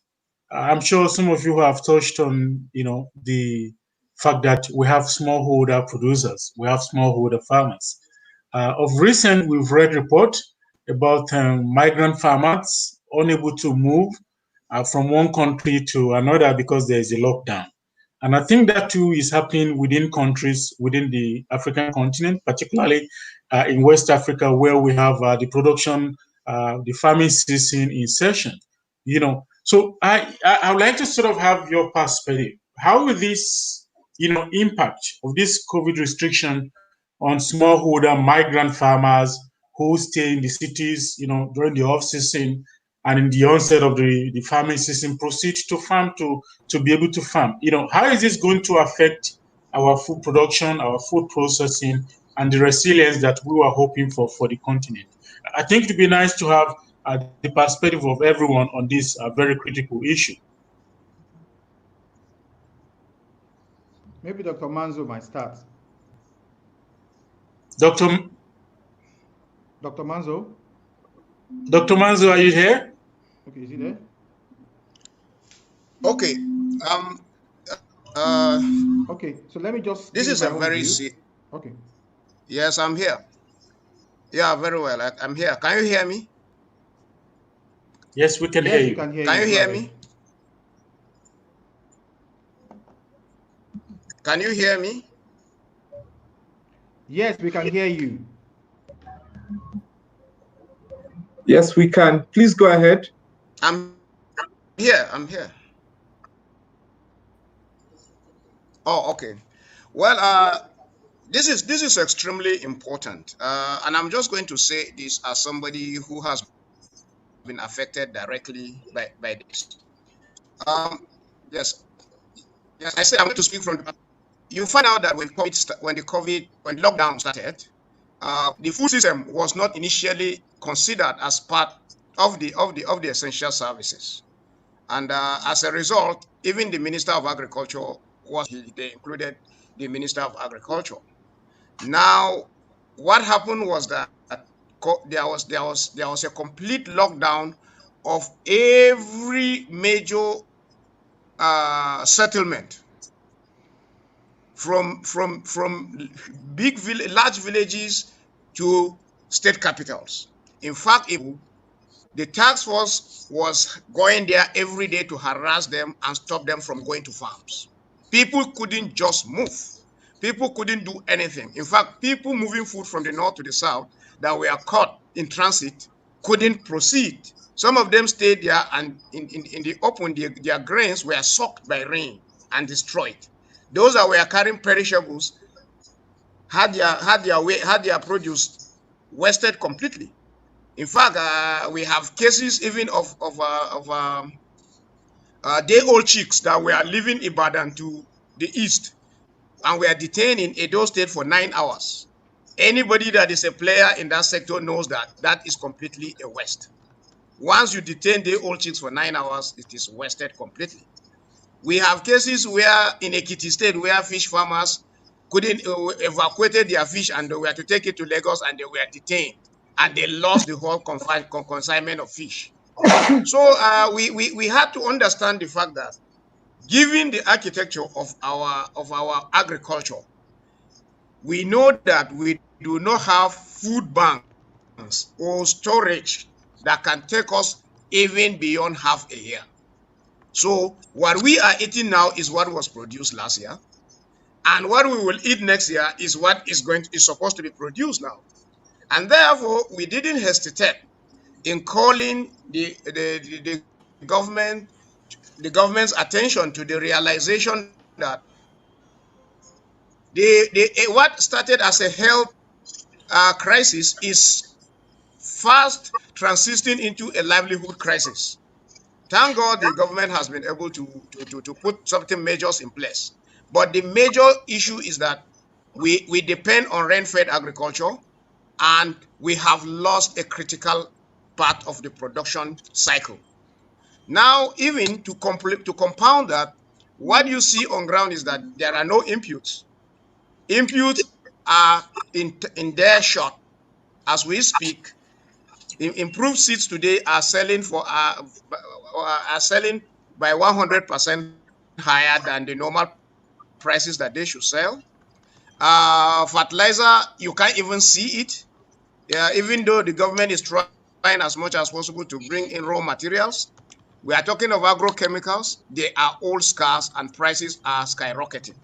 I'm sure some of you have touched on, the fact that we have smallholder producers, we have smallholder farmers. Of recent, we've read report about migrant farmers unable to move from one country to another because there is a lockdown. And I think that too is happening within countries within the African continent, particularly in West Africa, where we have the production, the farming season in session. So I would like to sort of have your perspective. How will this, impact of this COVID restriction on smallholder migrant farmers who stay in the cities, during the off season, and in the onset of the farming season proceed to farm to be able to farm? How is this going to affect our food production, our food processing, and the resilience that we were hoping for the continent. I think it would be nice to have the perspective of everyone on this very critical issue. Maybe Dr. Manzo might start. Dr. Manzo? Dr. Manzo, are you here? Okay, is he there? Okay. Okay, so let me just. This is a very. Okay. Yes, I'm here. Yeah, very well. I'm here. Can you hear me? Yes, we can hear you. Can you hear me? Can you hear me? Yes, we can hear you. Yes, we can. Please go ahead. I'm here. Oh, okay. Well, this is extremely important, and I'm just going to say this as somebody who has been affected directly by this. Yes, I said I'm going to speak from. You find out that when the lockdown started, the food system was not initially considered as part of the essential services, and as a result, even the Minister of Agriculture they included the Minister of Agriculture. Now, what happened was that there was a complete lockdown of every major settlement, from large villages to state capitals. In fact, the task force was going there every day to harass them and stop them from going to farms. People couldn't just move. People couldn't do anything. In fact, people moving food from the north to the south that were caught in transit couldn't proceed. Some of them stayed there, and in the open, their grains were soaked by rain and destroyed. Those that were carrying perishables had their produce wasted completely. In fact, we have cases even of day-old chicks that were leaving Ibadan to the east and were detained in Edo State for 9 hours. Anybody that is a player in that sector knows that that is completely a waste. Once you detain day-old chicks for 9 hours, it is wasted completely. We have cases where in Ekiti State where fish farmers couldn't evacuated their fish and they were to take it to Lagos and they were detained and they lost the whole consignment of fish. So we had to understand the fact that given the architecture of our agriculture, we know that we do not have food banks or storage that can take us even beyond half a year. So what we are eating now is what was produced last year, and what we will eat next year is what is supposed to be produced now. And therefore, we didn't hesitate in calling the government's attention to the realization that what started as a health crisis is fast transitioning into a livelihood crisis. Thank God the government has been able to put certain measures in place. But the major issue is that we depend on rain-fed agriculture, and we have lost a critical part of the production cycle. Now, even to compound that, what you see on ground is that there are no inputs. Inputs are in their short. As we speak, improved seeds today are selling by 100% higher than the normal prices that they should sell. Fertilizer, you can't even see it. Even though the government is trying as much as possible to bring in raw materials, we are talking of agrochemicals. They are all scarce and prices are skyrocketing.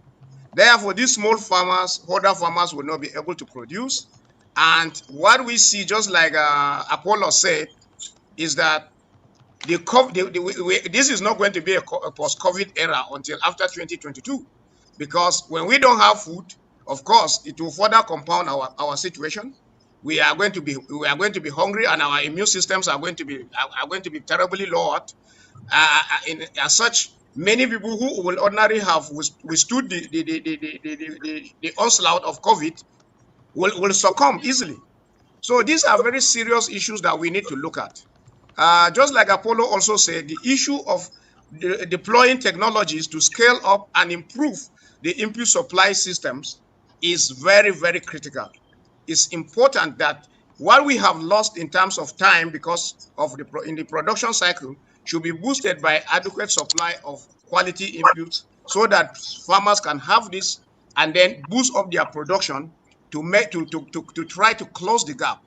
Therefore, these small farmers, other farmers will not be able to produce. And what we see, just like Apollo said, is that this is not going to be a post-COVID era until after 2022, because when we don't have food, of course, it will further compound our situation. We are going to be hungry, and our immune systems are going to be terribly lowered. As such, many people who will ordinarily have withstood the onslaught of COVID will succumb easily. So these are very serious issues that we need to look at. Just like Apollo also said, the issue of deploying technologies to scale up and improve the input supply systems is very, very critical. It's important that what we have lost in terms of time because of in the production cycle should be boosted by adequate supply of quality inputs so that farmers can have this and then boost up their production to try to close the gap.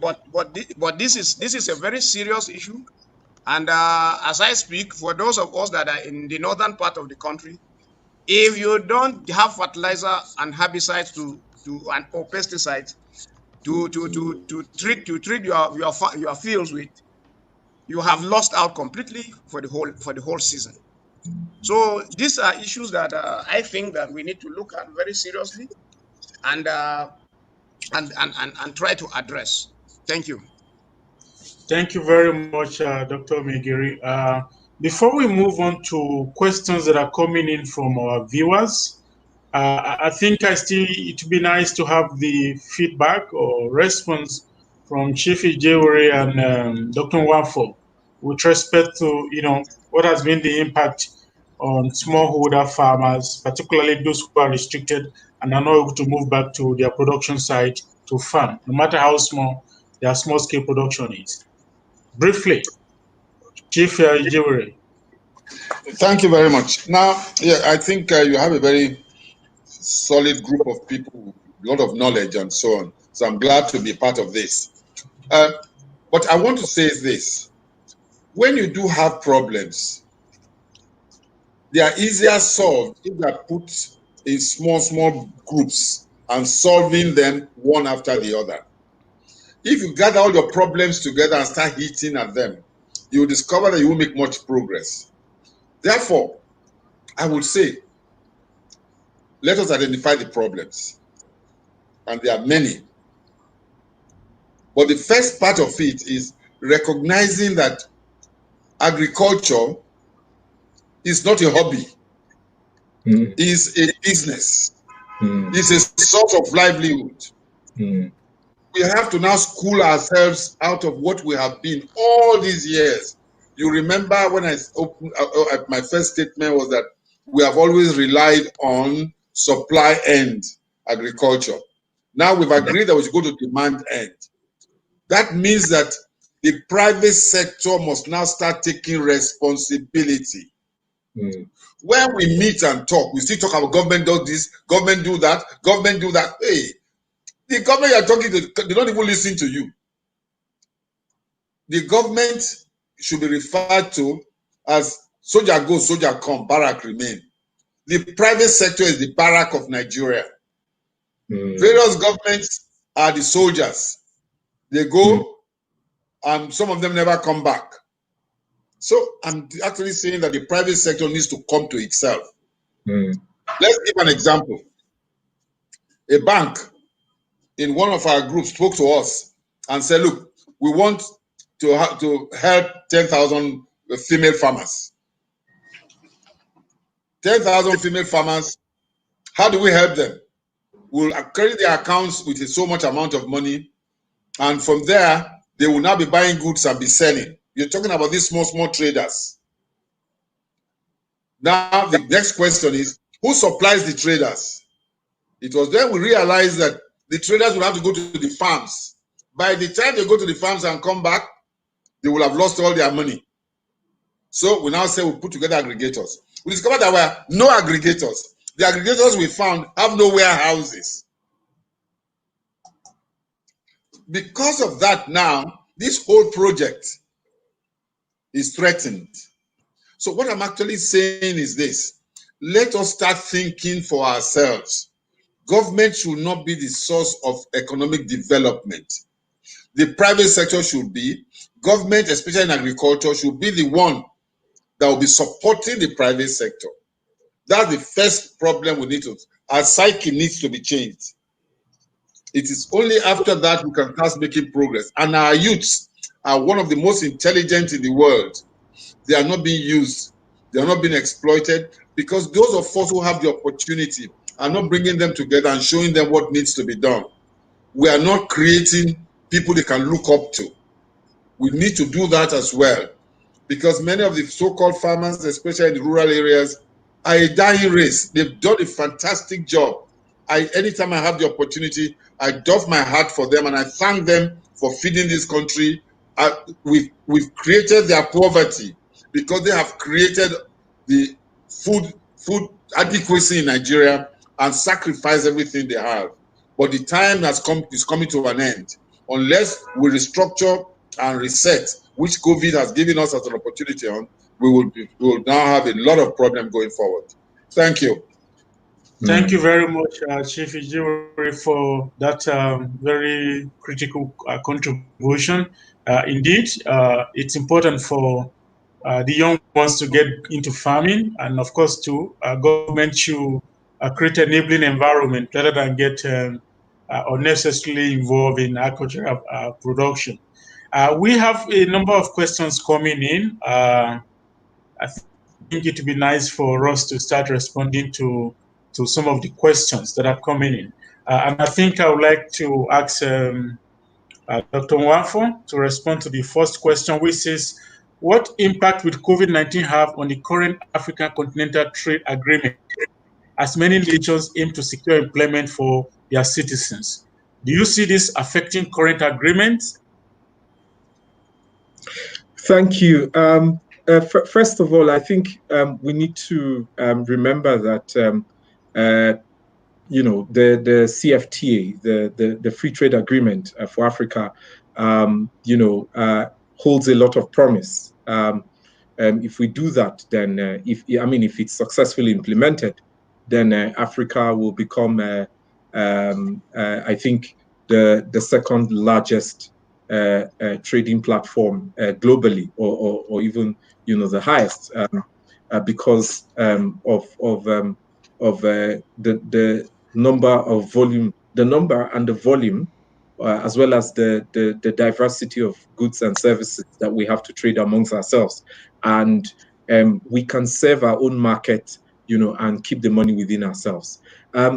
But this is a very serious issue, and as I speak, for those of us that are in the northern part of the country, if you don't have fertilizer and herbicides or pesticides to treat your fields with, you have lost out completely for the whole season. So these are issues that I think that we need to look at very seriously and try to address. Thank you. Thank you very much, Dr. Maigari. Before we move on to questions that are coming in from our viewers, I think it would be nice to have the feedback or response from Chief Ijewere and Dr. Nwafor with respect to, what has been the impact on smallholder farmers, particularly those who are restricted and are not able to move back to their production site to farm, no matter how small their small-scale production is. Briefly, Chief Ijewere. Thank you very much. Now, yeah, I think you have a very solid group of people with a lot of knowledge and so on. So I'm glad to be part of this. But I want to say this. When you do have problems, they are easier solved if they are put in small groups and solving them one after the other. If you gather all your problems together and start hitting at them, you will discover that you won't make much progress. Therefore, I would say, let us identify the problems. And there are many. But the first part of it is recognizing that agriculture is not a hobby. It's a business. It's a source of livelihood. We have to now school ourselves out of what we have been all these years. You remember when I opened my first statement was that we have always relied on supply end agriculture. Now we've agreed that we should go to demand end. That means that the private sector must now start taking responsibility. When we meet and talk, we still talk about government does this, government do that, government do that. Hey, the government you're talking to, they don't even listen to you. The government should be referred to as soldier go, soldier come, barrack remain. The private sector is the barrack of Nigeria. Various governments are the soldiers. They go and some of them never come back. So I'm actually saying that the private sector needs to come to itself. Let's give an example. A bank in one of our groups spoke to us and said, look, we want to help 10,000 female farmers. 10,000 female farmers, how do we help them? We'll credit their accounts with so much amount of money, and from there, they will now be buying goods and be selling. You're talking about these small traders. Now, the next question is, who supplies the traders? It was then we realized that the traders will have to go to the farms. By the time they go to the farms and come back, they will have lost all their money. So we now say we put together aggregators. We discovered there were no aggregators. The aggregators we found have no warehouses. Because of that now, this whole project is threatened. So what I'm actually saying is this. Let us start thinking for ourselves. Government should not be the source of economic development. The private sector should be. Government, especially in agriculture, should be the one that will be supporting the private sector. That's the first problem we need to. Our psyche needs to be changed. It is only after that we can start making progress. And our youths are one of the most intelligent in the world. They are not being used. They are not being exploited because those of us who have the opportunity and not bringing them together and showing them what needs to be done, we are not creating people they can look up to. We need to do that as well, because many of the so-called farmers, especially in the rural areas, are a dying race. They've done a fantastic job. Anytime I have the opportunity, I doff my hat for them and I thank them for feeding this country. We've created their poverty because they have created the food adequacy in Nigeria and sacrificed everything they have. But the time is coming to an end. Unless we restructure and reset, which COVID has given us as an opportunity on, we will now have a lot of problem going forward. Thank you. Thank you very much, Chief Ijewere, for that very critical contribution. Indeed, it's important for the young ones to get into farming, and of course, too, government should create an enabling environment rather than get unnecessarily involved in agricultural production. We have a number of questions coming in. I think it would be nice for us to start responding to some of the questions that are coming in. And I think I would like to ask Dr. Nwafor to respond to the first question, which is, what impact will COVID-19 have on the current African Continental Trade Agreement, as many nations aim to secure employment for their citizens? Do you see this affecting current agreements? Thank you. First of all, I think we need to remember that you know, the CFTA, the Free Trade Agreement for Africa, you know, holds a lot of promise. If we do that, then if it's successfully implemented, then Africa will become, I think, the second largest trading platform globally, or even, you know, the highest, because of the number of volume, the number and the volume, as well as the diversity of goods and services that we have to trade amongst ourselves. And we can serve our own market, you know, and keep the money within ourselves.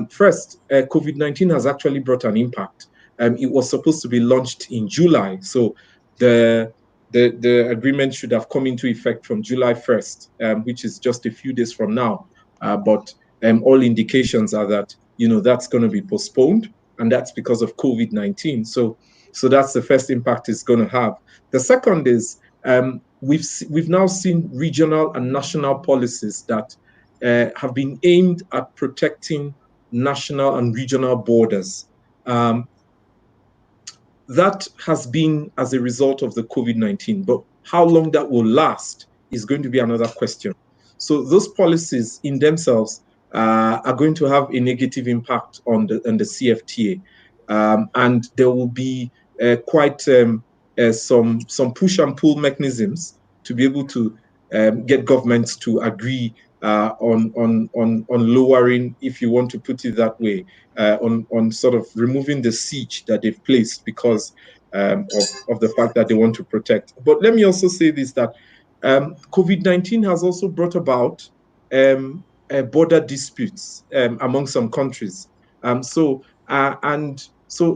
First, COVID-19 has actually brought an impact. It was supposed to be launched in July. So the agreement should have come into effect from July 1st, which is just a few days from now. But all indications are that, you know, that's going to be postponed, and that's because of COVID-19. So that's the first impact it's going to have. The second is we've now seen regional and national policies that have been aimed at protecting national and regional borders. That has been as a result of the COVID-19, but how long that will last is going to be another question. So those policies in themselves are going to have a negative impact on the CFTA, and there will be quite some push and pull mechanisms to be able to get governments to agree on lowering, if you want to put it that way, on sort of removing the siege that they've placed because of the fact that they want to protect. But let me also say this, that COVID-19 has also brought about border disputes among some countries. So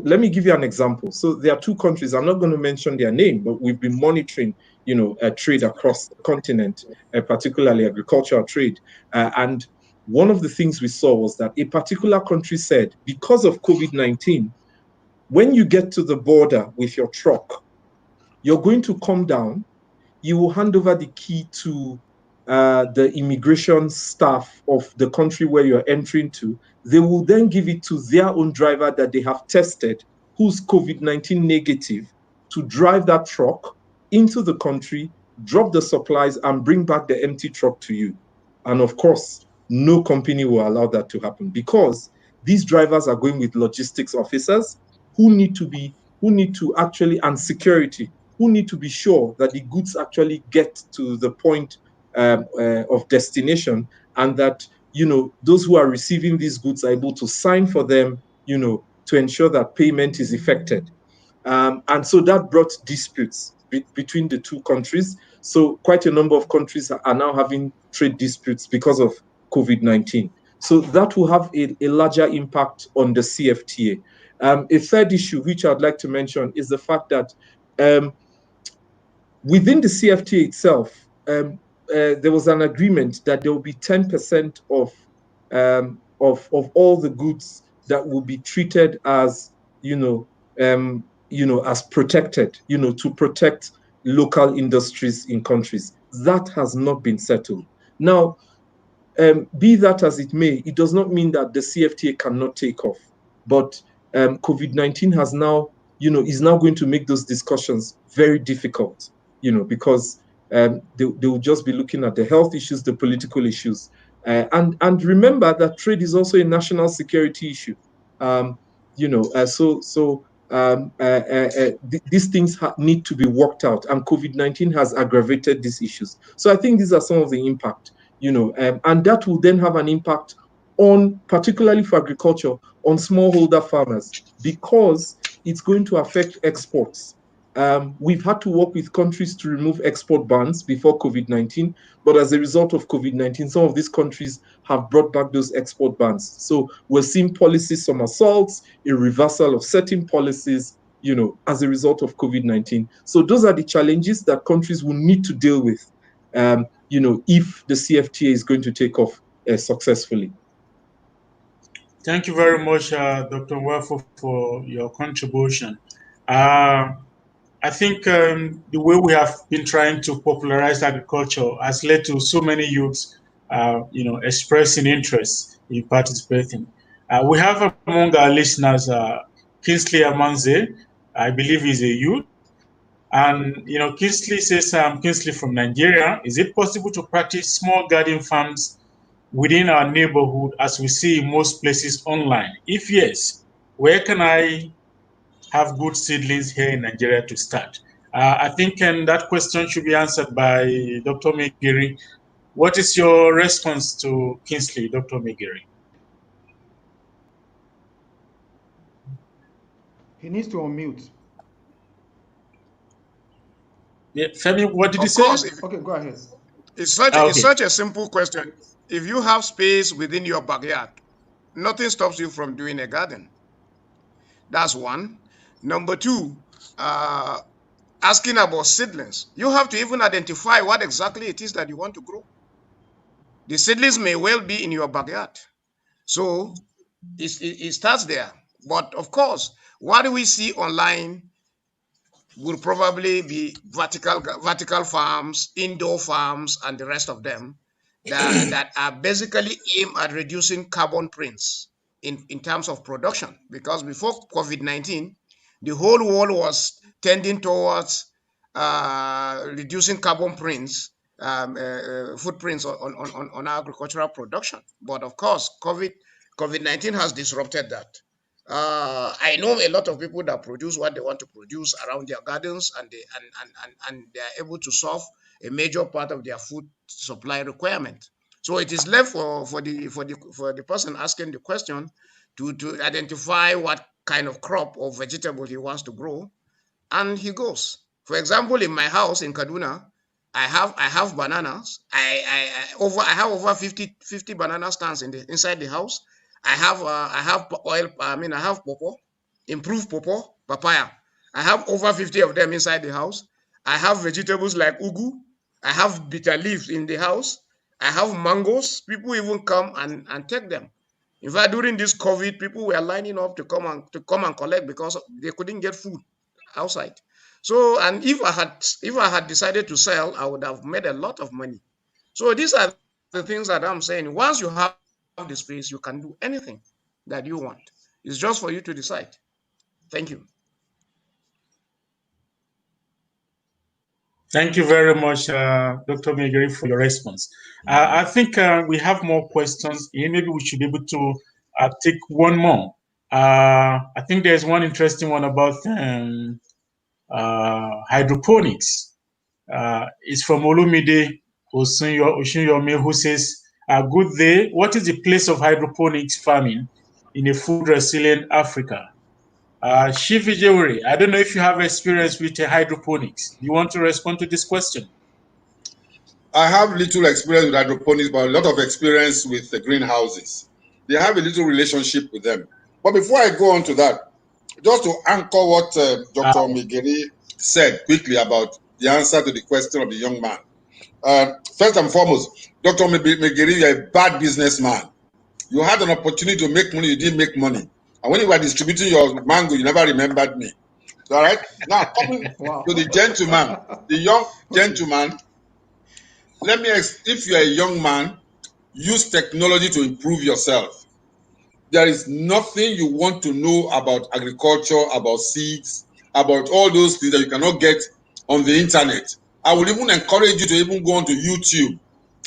let me give you an example. So there are two countries, I'm not going to mention their name, but we've been monitoring, you know, trade across the continent, particularly agricultural trade. And one of the things we saw was that a particular country said, because of COVID-19, when you get to the border with your truck, you're going to come down, you will hand over the key to the immigration staff of the country where you're entering to. They will then give it to their own driver that they have tested, who's COVID-19 negative, to drive that truck into the country, drop the supplies, and bring back the empty truck to you. And of course, no company will allow that to happen, because these drivers are going with logistics officers who need to actually, and security, who need to be sure that the goods actually get to the point of destination, and that, you know, those who are receiving these goods are able to sign for them, you know, to ensure that payment is effected. And so that brought disputes between the two countries. So quite a number of countries are now having trade disputes because of COVID-19. So that will have a larger impact on the CFTA. A third issue, which I'd like to mention, is the fact that within the CFTA itself, there was an agreement that there will be 10% of all the goods that will be treated as, as protected, to protect local industries in countries. That has not been settled. Now, be that as it may, it does not mean that the CFTA cannot take off. But COVID-19 has now, is now going to make those discussions very difficult, because they will just be looking at the health issues, the political issues. And remember that trade is also a national security issue. These things need to be worked out, and COVID-19 has aggravated these issues. So I think these are some of the impact, and that will then have an impact on, particularly for agriculture, on smallholder farmers, because it's going to affect exports. We've had to work with countries to remove export bans before COVID-19, but as a result of COVID-19, some of these countries have brought back those export bans. So we're seeing policy somersaults, a reversal of certain policies, as a result of COVID-19. So those are the challenges that countries will need to deal with, if the CFTA is going to take off successfully. Thank you very much, Dr. Nwafor, for your contribution. I think the way we have been trying to popularize agriculture has led to so many youths, expressing interest in participating. We have among our listeners Kingsley Amanze. I believe he's a youth. And, Kingsley says, I'm Kingsley from Nigeria. Is it possible to practice small garden farms within our neighborhood as we see in most places online? If yes, where can I have good seedlings here in Nigeria to start? I think that question should be answered by Dr. Maigari. What is your response to Kingsley, Dr. Maigari? He needs to unmute. Yeah, Femi, what did you say? Okay, go ahead. It's such a simple question. If you have space within your backyard, nothing stops you from doing a garden. That's one. Number two, asking about seedlings. You have to even identify what exactly it is that you want to grow. The seedlings may well be in your backyard. So it starts there. But of course, what we see online will probably be vertical farms, indoor farms, and the rest of them that are basically aimed at reducing carbon prints in terms of production. Because before COVID-19, the whole world was tending towards reducing carbon prints, footprints on agricultural production. But of course, COVID-19 has disrupted that. I know a lot of people that produce what they want to produce around their gardens, and they are able to solve a major part of their food supply requirement. So it is left for the person asking the question to identify what kind of crop or vegetable he wants to grow, and he goes. For example, in my house in Kaduna, I have bananas. I have over 50 banana stands inside the house. I have pawpaw, improved pawpaw, papaya. I have over 50 of them inside the house. I have vegetables like ugu. I have bitter leaves in the house. I have mangoes. People even come and take them. In fact, during this COVID, people were lining up to come and collect because they couldn't get food outside. So, and if I had decided to sell, I would have made a lot of money. So these are the things that I'm saying. Once you have the space, you can do anything that you want. It's just for you to decide. Thank you. Thank you very much, Dr. Maigari, for your response. I think we have more questions. Maybe we should be able to take one more. I think there's one interesting one about hydroponics. It's from Olumide Oshunyomi, who says, good day. What is the place of hydroponics farming in a food resilient Africa? Chief Ijewere, I don't know if you have experience with hydroponics. Do you want to respond to this question? I have little experience with hydroponics, but a lot of experience with the greenhouses. they have a little relationship with them. But before I go on to that, just to anchor what Dr. Maigari said quickly about the answer to the question of the young man. First and foremost, Dr. Maigari, you're a bad businessman. You had an opportunity to make money, you didn't make money. And when you were distributing your mango, you never remembered me. All right? Now, coming to the gentleman, the young gentleman, let me ask, if you're a young man, use technology to improve yourself. There is nothing you want to know about agriculture, about seeds, about all those things that you cannot get on the internet. I would even encourage you to even go onto YouTube.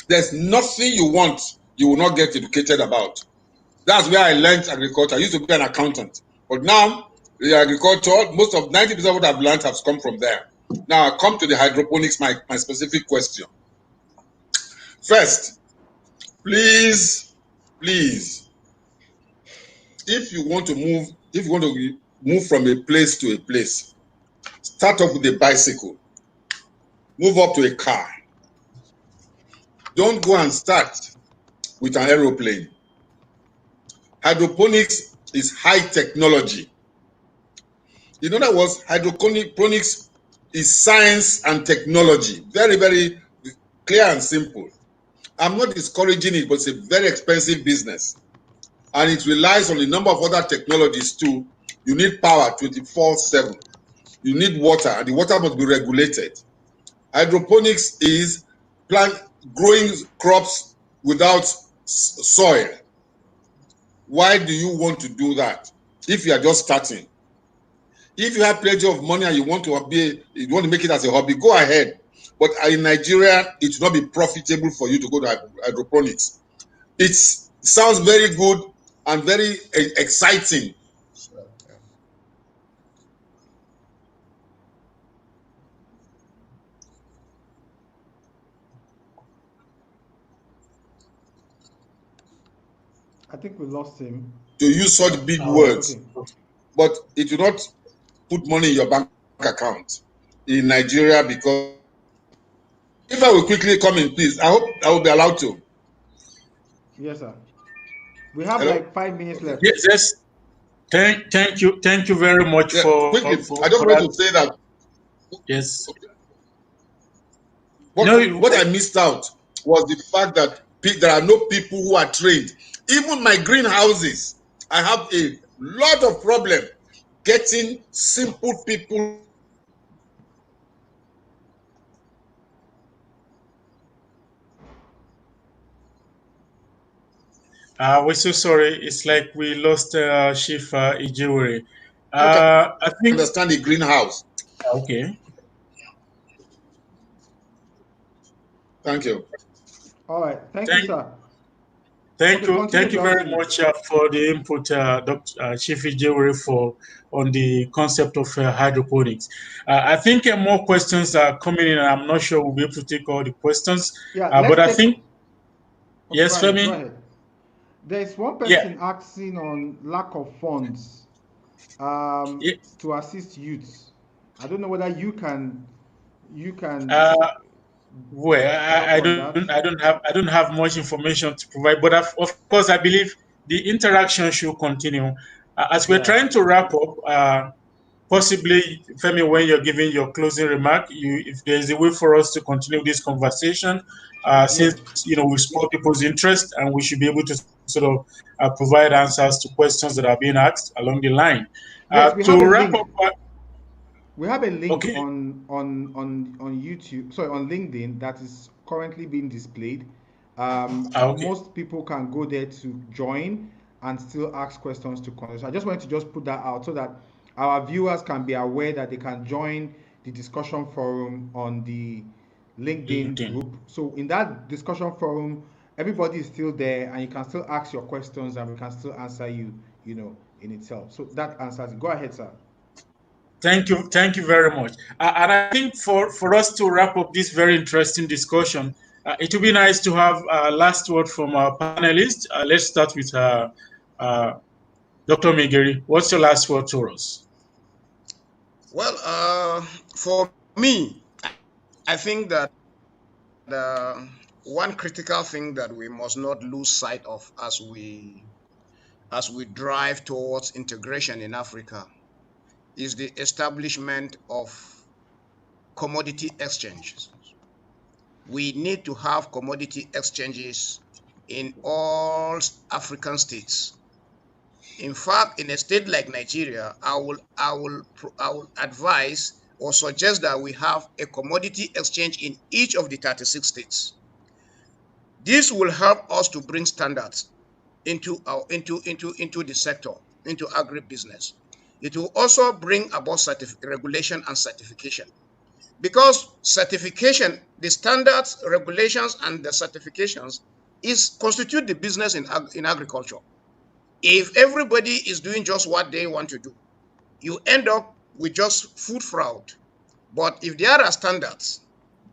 There's nothing you want you will not get educated about. That's where I learned agriculture. I used to be an accountant. But now, the agriculture, most of 90% of what I've learned has come from there. Now, I come to the hydroponics, my specific question. First, please, if you want to move from a place to a place, start off with a bicycle, move up to a car. Don't go and start with an aeroplane. Hydroponics is high technology. In other words, hydroponics is science and technology. Very, very clear and simple. I'm not discouraging it, but it's a very expensive business. And it relies on a number of other technologies too. You need power 24/7. You need water, and the water must be regulated. Hydroponics is growing crops without soil. Why do you want to do that if you are just starting? If you have plenty of money and you want to make it as a hobby, go ahead. But in Nigeria, it will not be profitable for you to go to hydroponics. It sounds very good and very exciting. I think we lost him. To use such big words, okay. But it will not put money in your bank account in Nigeria, because if I will quickly come in, please, I hope I will be allowed to. Yes, sir. We have like 5 minutes left. Yes. Thank you very much for quickly. I just want to say that. Yes. What I missed out was the fact that there are no people who are trained. Even my greenhouses, I have a lot of problem getting simple people. We're so sorry. It's like we lost Chief Ijewere. I think understand the greenhouse. Okay. Thank you. All right. Thank you, sir. Thank you very much for the input, Chief Ijewere, on the concept of hydroponics. I think more questions are coming in, and I'm not sure we'll be able to take all the questions. But I think, okay, yes, Femi. Go ahead. There's one person asking on lack of funds to assist youths. I don't know whether you can. Well, I don't have much information to provide, but of course, I believe the interaction should continue. As we're trying to wrap up, possibly, Femi, when you're giving your closing remark, if there's a way for us to continue this conversation, since we spot people's interest, and we should be able to sort of provide answers to questions that are being asked along the line. Yes, we have a link. Up. We have a link on YouTube, sorry, on LinkedIn, that is currently being displayed. Most people can go there to join and still ask questions to converse. I just wanted to put that out so that our viewers can be aware that they can join the discussion forum on the LinkedIn group. So in that discussion forum, everybody is still there, and you can still ask your questions, and we can still answer you, in itself. So that answers it. Go ahead, sir. Thank you very much. And I think for us to wrap up this very interesting discussion, it would be nice to have a last word from our panelists. Let's start with Dr. Maigari. What's your last word to us? Well, for me, I think that one critical thing that we must not lose sight of as we as we drive towards integration in Africa is the establishment of commodity exchanges. We need to have commodity exchanges in all African states. In fact, in a state like Nigeria, I will advise or suggest that we have a commodity exchange in each of the 36 states. This will help us to bring standards into the sector, into agribusiness. It will also bring about regulation and certification. Because certification, the standards, regulations, and the certifications constitute the business in agriculture. If everybody is doing just what they want to do, you end up with just food fraud. But if there are standards,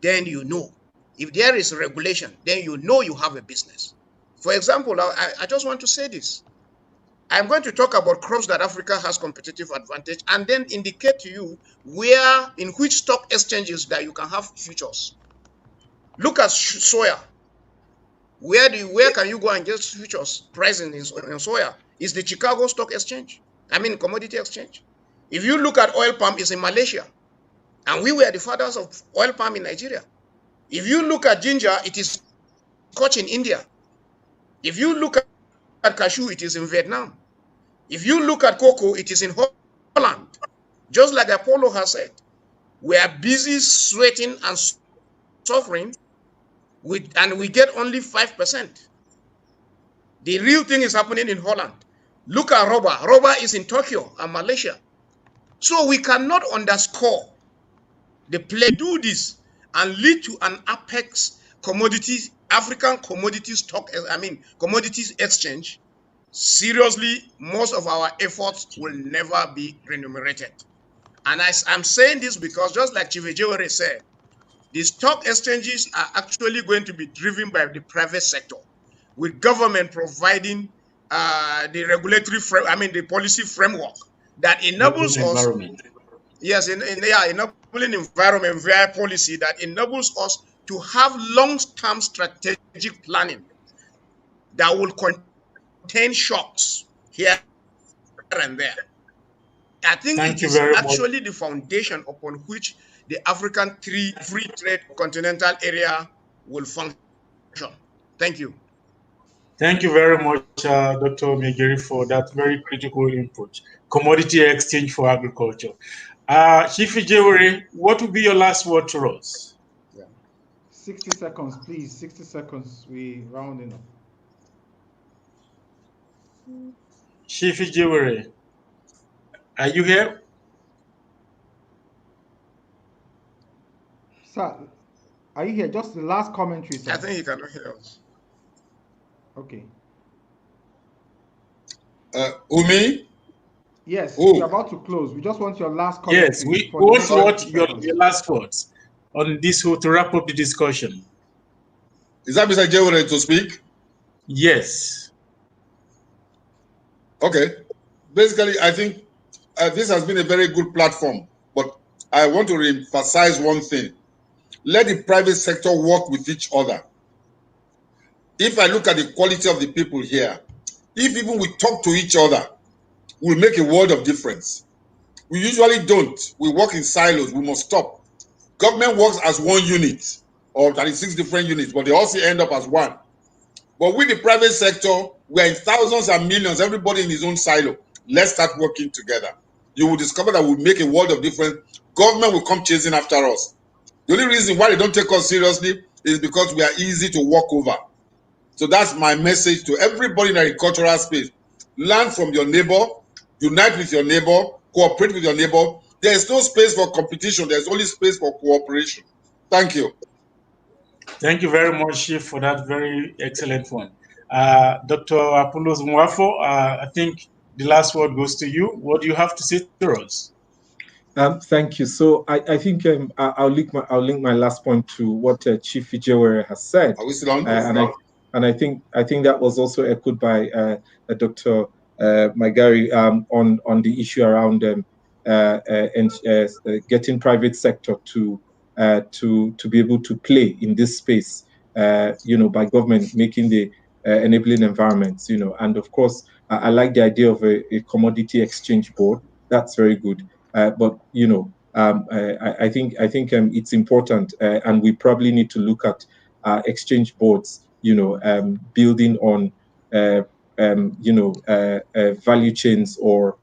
then you know. If there is regulation, then you know you have a business. For example, I just want to say this. I'm going to talk about crops that Africa has competitive advantage and then indicate to you in which stock exchanges that you can have futures. Look at soya. Where can you go and get futures pricing in soya? Is the Chicago Stock Exchange. Commodity exchange. If you look at oil palm, it's in Malaysia. And we were the fathers of oil palm in Nigeria. If you look at ginger, it is caught in India. If you look at cashew, it is in Vietnam. If you look at cocoa, it is in Holland. Just like Apollo has said, we are busy sweating and suffering, and we get only 5%. The real thing is happening in Holland. Look at rubber. Rubber is in Tokyo and Malaysia. So we cannot underscore the play do this and lead to an apex commodities, African commodities commodities exchange. Seriously, most of our efforts will never be remunerated. And I'm saying this because just like Chief Ijewere said, the stock exchanges are actually going to be driven by the private sector, with government providing the regulatory the policy framework that enables us. Yes, enabling environment via policy that enables us to have long-term strategic planning that will contain shocks here and there. I think it is actually the foundation upon which the African free trade continental area will function. Thank you. Thank you very much, Dr. Maigari, for that very critical input. Commodity exchange for agriculture. Chief Ijewere, what will be your last word to us? 60 seconds, please. 60 seconds. We rounding up. Chief Ijewere, are you here? Sir, are you here? Just the last commentary, sir. I think he cannot hear us. Okay. Umi? Yes, we're about to close. We just want your last commentary. Yes, we want your last words on this to wrap up the discussion. Is that Mr. Ijewere to speak? Yes. Okay. Basically, I think this has been a very good platform, but I want to re-emphasize one thing. Let the private sector work with each other. If I look at the quality of the people here, if even we talk to each other, we'll make a world of difference. We usually don't. We work in silos. We must stop. Government works as one unit or 36 different units, but they also end up as one. But with the private sector, we're in thousands and millions, everybody in his own silo. Let's start working together. You will discover that we'll make a world of difference. Government will come chasing after us. The only reason why they don't take us seriously is because we are easy to walk over. So that's my message to everybody in the agricultural space. Learn from your neighbor, unite with your neighbor, cooperate with your neighbor. There is no space for competition. There's only space for cooperation. Thank you. Thank you very much, Chief, for that very excellent one. Dr. Apollos Nwafor, I think the last word goes to you. What do you have to say to us? Thank you. So I think I'll link my last point to what Chief Ijewere has said. Are we still on? And I think that was also echoed by Dr. Maigari on the issue around getting private sector to be able to play in this space. By government making the enabling environments, and of course, I like the idea of a commodity exchange board. That's very good. But I think it's important, and we probably need to look at exchange boards, building on value chains or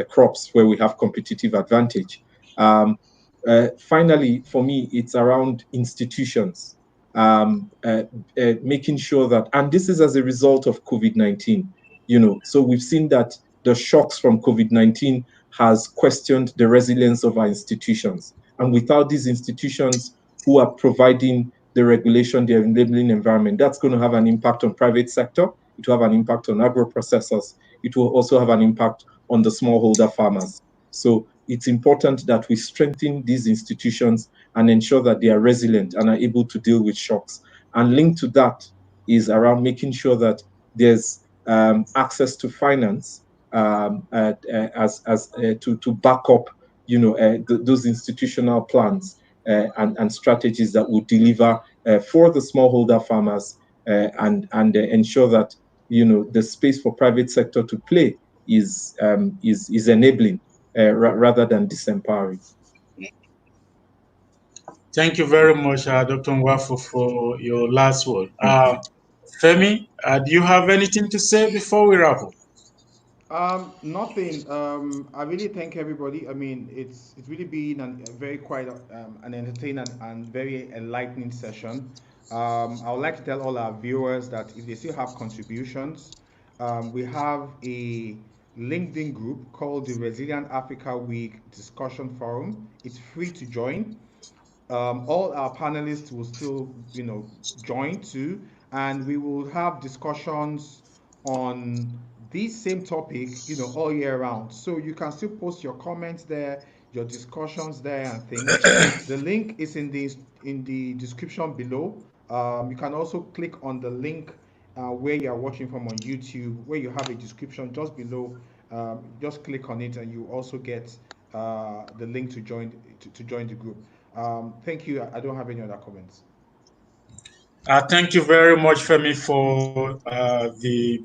crops where we have competitive advantage. Finally, for me, it's around institutions, making sure that, and this is as a result of COVID-19, so we've seen that the shocks from COVID-19 has questioned the resilience of our institutions. And without these institutions who are providing the regulation, the enabling environment, that's going to have an impact on private sector. It will have an impact on agro-processors. It will also have an impact on the smallholder farmers. So it's important that we strengthen these institutions and ensure that they are resilient and are able to deal with shocks. And linked to that is around making sure that there's access to finance to back up, those institutional plans and strategies that will deliver for the smallholder farmers and ensure that the space for private sector to play is enabling rather than disempowering. Thank you very much, Dr. Nwafor, for your last word. Femi, do you have anything to say before we wrap up? Nothing. I really thank everybody. I mean, it's really been a very quite an entertaining and very enlightening session. I would like to tell all our viewers that if they still have contributions, we have a LinkedIn group called the Resilient Africa Week Discussion Forum. It's free to join. All our panelists will still, join too, and we will have discussions on this same topic, all year round. So you can still post your comments there, your discussions there, and things. The link is in the description below. You can also click on the link where you are watching from on YouTube, where you have a description just below. Just click on it, and you also get the link to join the group. Thank you. I don't have any other comments. Thank you very much, Femi, for the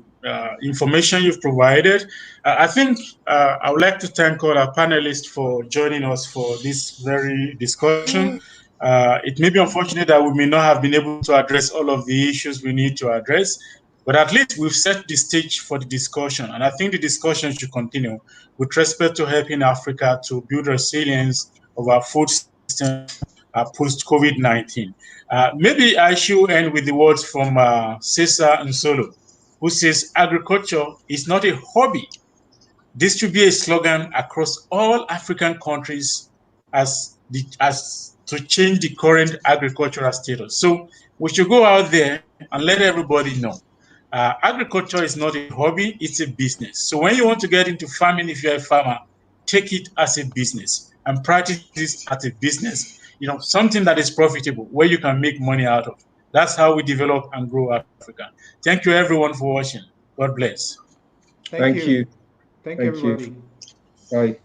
information you've provided. I think I would like to thank all our panelists for joining us for this very discussion. It may be unfortunate that we may not have been able to address all of the issues we need to address, but at least we've set the stage for the discussion. And I think the discussion should continue with respect to helping Africa to build resilience of our food system post-COVID-19. Maybe I should end with the words from Cesar Nsolo, who says, agriculture is not a hobby. This should be a slogan across all African countries as to change the current agricultural status. So we should go out there and let everybody know. Agriculture is not a hobby, it's a business. So when you want to get into farming, if you're a farmer, take it as a business and practice this as a business. Something that is profitable, where you can make money out of. That's how we develop and grow Africa. Thank you, everyone, for watching. God bless. Thank you. Thank you, everybody. Bye.